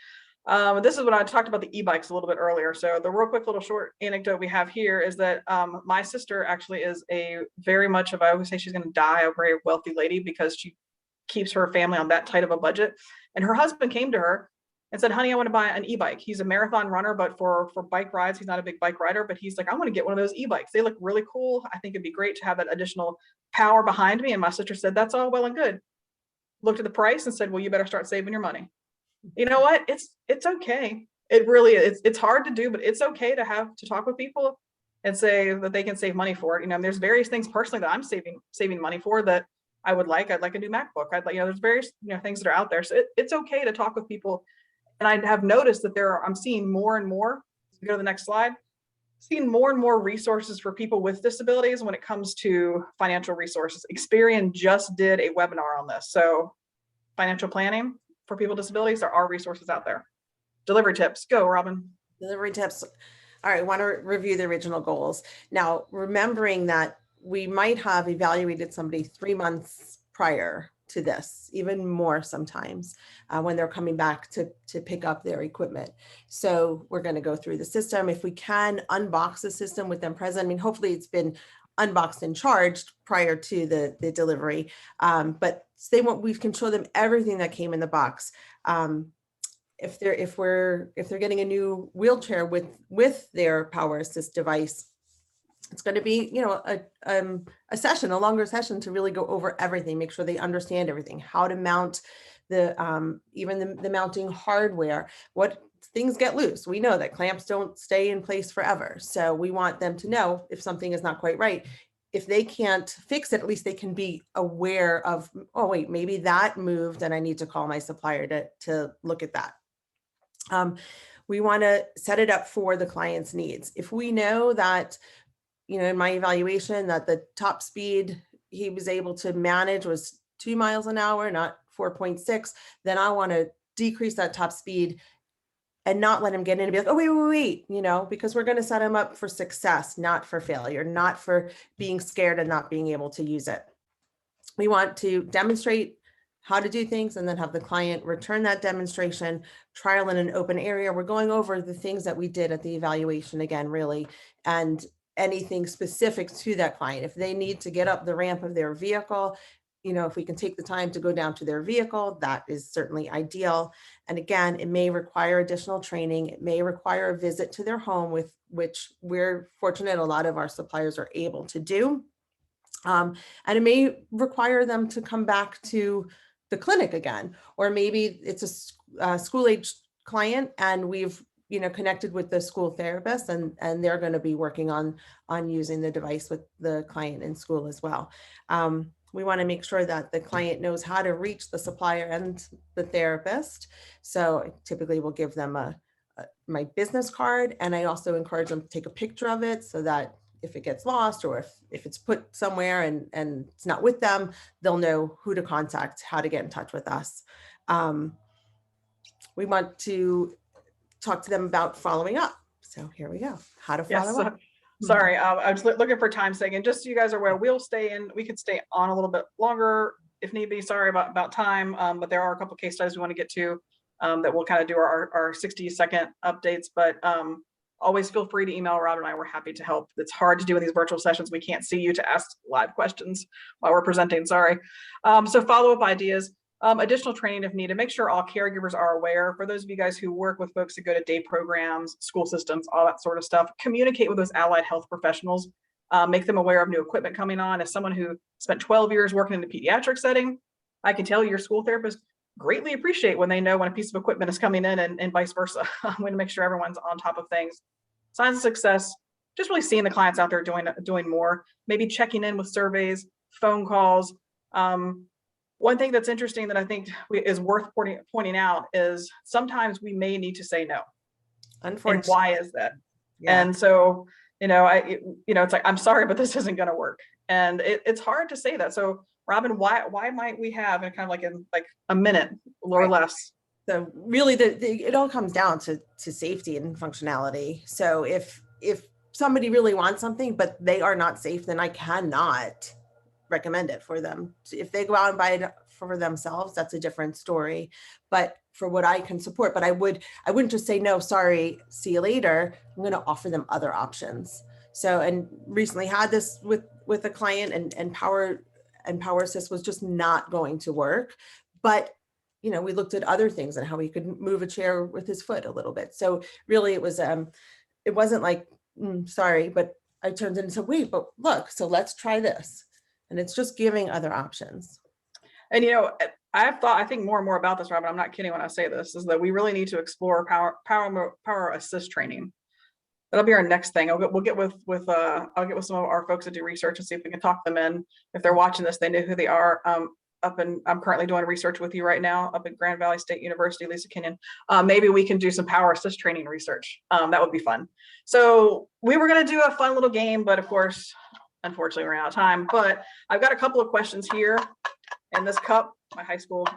This is what I talked about the e-bikes a little bit earlier. So the real quick little short anecdote we have here is that my sister actually is I always say she's going to die, a very wealthy lady, because she keeps her family on that tight of a budget. And her husband came to her and said, honey, I want to buy an e-bike. He's a marathon runner, but for bike rides, he's not a big bike rider, but he's like, I want to get one of those e-bikes. They look really cool. I think it'd be great to have that additional power behind me. And my sister said, that's all well and good. Looked at the price and said, well, you better start saving your money. You know what? It's okay. It really is. It's hard to do, but it's okay to talk with people and say that they can save money for it. There's various things personally that I'm saving money for that I would like. I'd like a new MacBook. There's various, things that are out there. So it's okay to talk with people. And I have noticed that I'm seeing more and more, go to the next slide, seeing more and more resources for people with disabilities when it comes to financial resources. Experian just did a webinar on this. So financial planning for people with disabilities, there are resources out there. Delivery tips, go Robin. Delivery tips. All right, I want to review the original goals. Now, remembering that we might have evaluated somebody 3 months prior to this, even more sometimes when they're coming back to pick up their equipment. So we're going to go through the system. If we can unbox the system with them present, I mean, hopefully it's been unboxed and charged prior to the delivery, but we can show them everything that came in the box. If they're getting a new wheelchair with their power assist device, it's going to be, a session, a longer session to really go over everything, make sure they understand everything, how to mount even the mounting hardware, what things get loose. We know that clamps don't stay in place forever. So we want them to know if something is not quite right. If they can't fix it, at least they can be aware of, oh, wait, maybe that moved and I need to call my supplier to look at that. We want to set it up for the client's needs. If we know that, in my evaluation that the top speed he was able to manage was 2 miles an hour, not 4.6, then I want to decrease that top speed and not let him get in and be like, oh, wait, because we're going to set him up for success, not for failure, not for being scared and not being able to use it. We want to demonstrate how to do things and then have the client return that demonstration, trial in an open area. We're going over the things that we did at the evaluation again, really, and anything specific to that client. If they need to get up the ramp of their vehicle, if we can take the time to go down to their vehicle, that is certainly ideal. And again, it may require additional training. It may require a visit to their home, with which we're fortunate a lot of our suppliers are able to do. And it may require them to come back to the clinic again, or maybe it's a school-age client and we've connected with the school therapist and they're going to be working on using the device with the client in school as well. We want to make sure that the client knows how to reach the supplier and the therapist. So typically we'll give them my business card, and I also encourage them to take a picture of it so that if it gets lost or if it's put somewhere and it's not with them, they'll know who to contact, how to get in touch with us. We want to talk to them about following up. So here we go. How to follow up. Sorry, I was looking for time sake, and just so you guys are aware, we could stay on a little bit longer if need be. Sorry about time, but there are a couple of case studies we want to get to that we'll kind of do our 60-second updates. But always feel free to email Rob and I. We're happy to help. It's hard to do in these virtual sessions. We can't see you to ask live questions while we're presenting, sorry. So follow-up ideas, additional training if needed. Make sure all caregivers are aware. For those of you guys who work with folks that go to day programs, school systems, all that sort of stuff, communicate with those allied health professionals. Make them aware of new equipment coming on. As someone who spent 12 years working in the pediatric setting, I can tell you your school therapists greatly appreciate when they know when a piece of equipment is coming in and vice versa. I'm going to make sure everyone's on top of things. Signs of success, just really seeing the clients out there doing more, maybe checking in with surveys, phone calls. One thing that's interesting that I think is worth pointing out is sometimes we may need to say no. Unfortunately. And why is that? Yeah. And so, it's like, I'm sorry, but this isn't going to work. And it's hard to say that. So Robin, why might we have, and kind of like in like a minute or less? So really it all comes down to safety and functionality. So if somebody really wants something, but they are not safe, then I cannot recommend it for them. If they go out and buy it for themselves, that's a different story. But for what I can support, but I wouldn't just say, no, sorry, see you later. I'm going to offer them other options. So, and recently had this with a client and Power Assist was just not going to work. But, we looked at other things and how he could move a chair with his foot a little bit. So really it wasn't like, sorry, but I turned it into, wait, but look, so let's try this. And it's just giving other options. And, I think more and more about this, Robin, I'm not kidding when I say this, is that we really need to explore power assist training. That'll be our next thing. We'll get with I'll get with some of our folks that do research and see if we can talk them in. If they're watching this, they know who they are. I'm currently doing research with you right now up at Grand Valley State University, Lisa Kenyon. Maybe we can do some power assist training research. That would be fun. So we were going to do a fun little game, but of course, unfortunately, we're out of time. But I've got a couple of questions here in this cup, my high school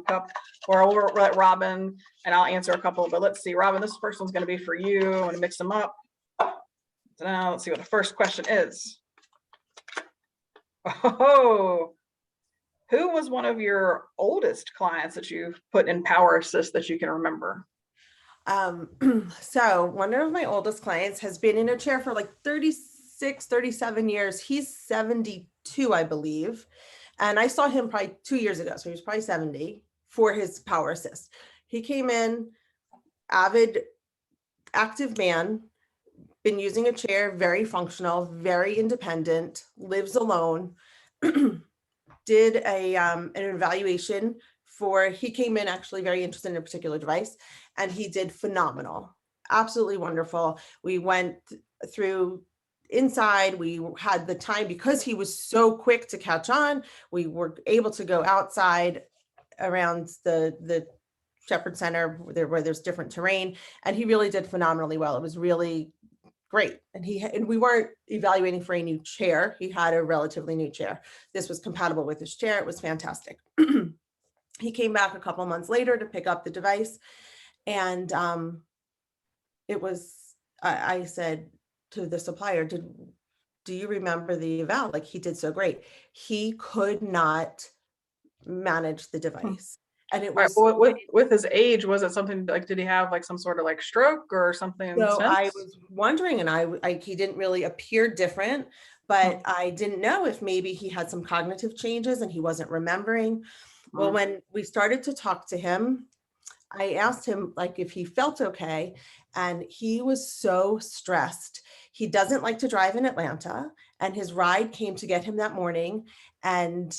cup, where we'll let Robin and I'll answer a couple. But let's see, Robin, this first one's going to be for you. I'm going to mix them up. So now let's see what the first question is. Oh, who was one of your oldest clients that you've put in Power Assist that you can remember? So one of my oldest clients has been in a chair for like 36, 37 years. He's 72, I believe. And I saw him probably 2 years ago. So he was probably 70 for his Power Assist. He came in, avid, active man, been using a chair, very functional, very independent, lives alone. Did an evaluation he came in actually very interested in a particular device, and he did phenomenal, absolutely wonderful. We went through inside, we had the time because he was so quick to catch on. We were able to go outside around the Shepherd Center where there's different terrain, and he really did phenomenally well. It was really great. And we weren't evaluating for a new chair. He had a relatively new chair. This was compatible with his chair. It was fantastic. He came back a couple months later to pick up the device. And I said to the supplier, do you remember the eval? Like, he did so great. He could not manage the device. And it was with his age, was it something like, did he have like some sort of like stroke or something? So I was wondering, and he didn't really appear different, but I didn't know if maybe he had some cognitive changes and he wasn't remembering. Well, when we started to talk to him, I asked him like if he felt okay, and he was so stressed. He doesn't like to drive in Atlanta, and his ride came to get him that morning, and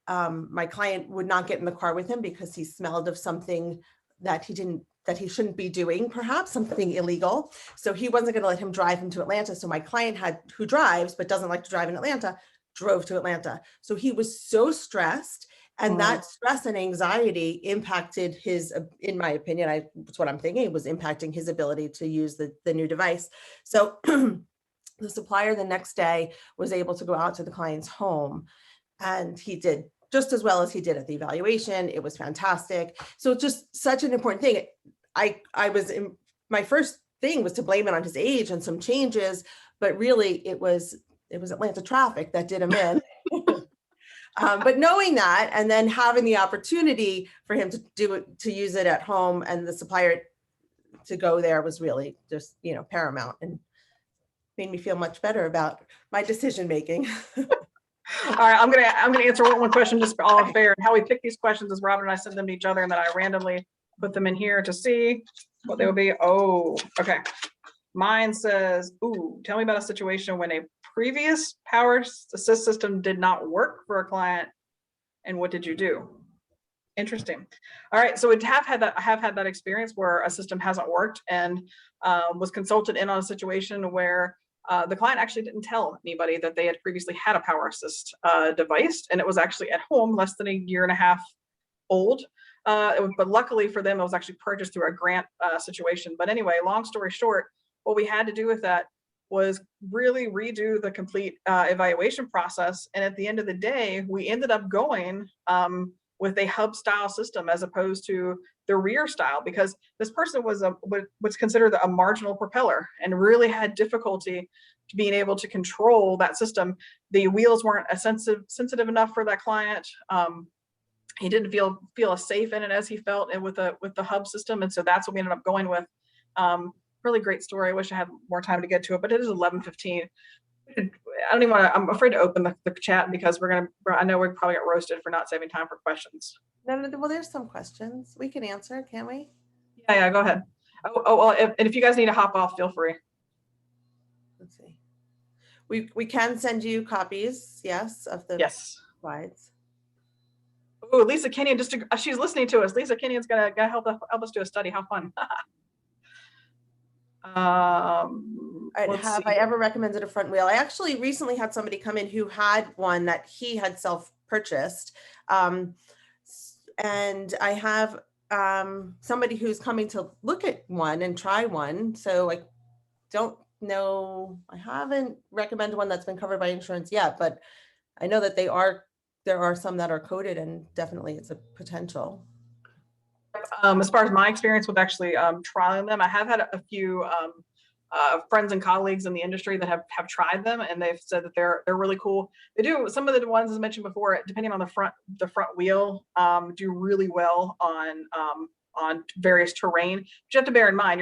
my client would not get in the car with him because he smelled of something that he shouldn't be doing, perhaps something illegal. So he wasn't going to let him drive him to Atlanta. So my client who drives but doesn't like to drive in Atlanta, drove to Atlanta. So he was so stressed, and that stress and anxiety impacted his, in my opinion, that's what I'm thinking, it was impacting his ability to use the new device. So the supplier the next day was able to go out to the client's home, and he did just as well as he did at the evaluation. It was fantastic. So it's just such an important thing. My first thing was to blame it on his age and some changes, but really it was Atlanta traffic that did him in. But knowing that, and then having the opportunity for him to use it at home, and the supplier to go there was really just, paramount, and made me feel much better about my decision making. All right, I'm gonna answer one question just for all fair. And how we pick these questions is Robin and I send them to each other, and then I randomly put them in here to see what they will be. Oh, okay. Mine says, ooh, tell me about a situation when a previous power assist system did not work for a client, and what did you do? Interesting. I have had that experience where a system hasn't worked, and was consulted in on a situation where the client actually didn't tell anybody that they had previously had a power assist device, and it was actually at home, less than a year and a half old. But luckily for them, it was actually purchased through a grant situation. But anyway, long story short, what we had to do with that was really redo the complete evaluation process. And at the end of the day, we ended up going with a hub style system as opposed to the rear style, because this person was what's considered a marginal propeller and really had difficulty being able to control that system. The wheels weren't as sensitive enough for that client. He didn't feel as safe in it as he felt and with the hub system. And so that's what we ended up going with. Really great story. I wish I had more time to get to it, but it is 11:15. I don't even want to, I'm afraid to open the chat because I know we probably got roasted for not saving time for questions. No, well, there's some questions we can answer, can't we? Yeah, go ahead. Well, and if you guys need to hop off, feel free. Let's see. We can send you copies, yes, of the slides. Oh, Lisa Kenyon, she's listening to us. Lisa Kenyon's gonna help us do a study. How fun. Have I ever recommended a front wheel? I actually recently had somebody come in who had one that he had self-purchased. And I have somebody who's coming to look at one and try one. So I don't know, I haven't recommended one that's been covered by insurance yet, but I know that there are some that are coded, and definitely it's a potential. As far as my experience with actually trialing them, I have had a few friends and colleagues in the industry that have tried them, and they've said that they're really cool. They do, some of the ones as mentioned before, depending on the front wheel, do really well on various terrain. But you have to bear in mind,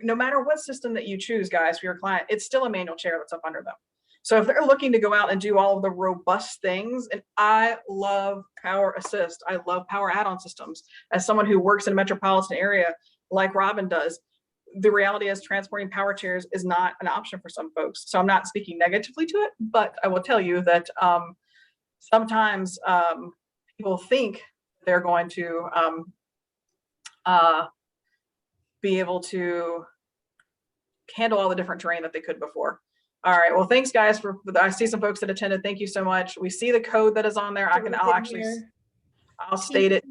no matter what system that you choose, guys, for your client, it's still a manual chair that's up under them. So if they're looking to go out and do all of the robust things, and I love power assist, I love power add-on systems. As someone who works in a metropolitan area like Robin does, the reality is transporting power chairs is not an option for some folks. So I'm not speaking negatively to it, but I will tell you that sometimes people think they're going to be able to handle all the different terrain that they could before. All right. Well, thanks guys I see some folks that attended. Thank you so much. We see the code that is on there. I'll state it.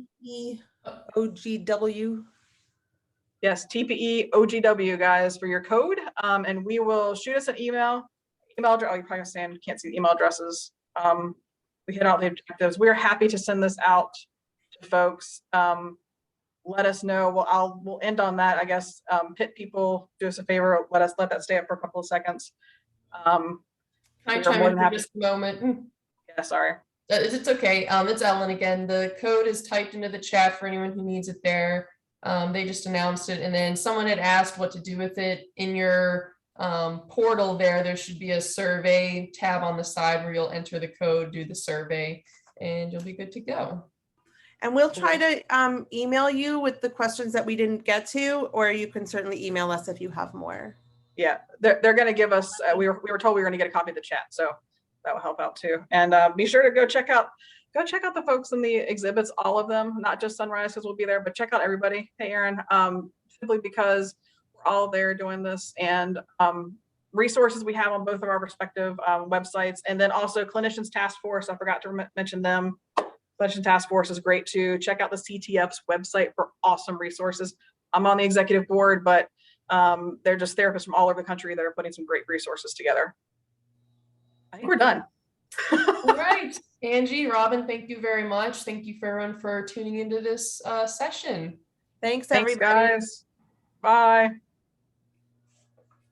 OGW. Yes, TPE OGW, guys, for your code. And we will shoot us an email address. Oh, you probably can't see the email addresses. We hit out the objectives. We're happy to send this out to folks. Let us know. We'll end on that. I guess pit people, do us a favor. Let that stay up for a couple of seconds. Can I chime in for just a moment? Yeah, sorry. It's okay. It's Ellen again. The code is typed into the chat for anyone who needs it there. They just announced it, and then someone had asked what to do with it. In your portal there should be a survey tab on the side where you'll enter the code, do the survey, and you'll be good to go. And we'll try to email you with the questions that we didn't get to, or you can certainly email us if you have more. Yeah, they're going to give us, we were told we were going to get a copy of the chat, so that will help out too. And be sure to go check out the folks in the exhibits, all of them, not just Sunrise, because we'll be there, but check out everybody. Hey, Aaron, simply because we're all there doing this, and resources we have on both of our respective websites, and then also Clinicians Task Force. I forgot to mention them. Clinician Task Force is great too. Check out the CTF's website for awesome resources. I'm on the executive board, but they're just therapists from all over the country that are putting some great resources together. I think we're done. All right, Angie, Robin, thank you very much. Thank you for everyone for tuning into this session. Thanks everybody. Thanks, guys. Bye.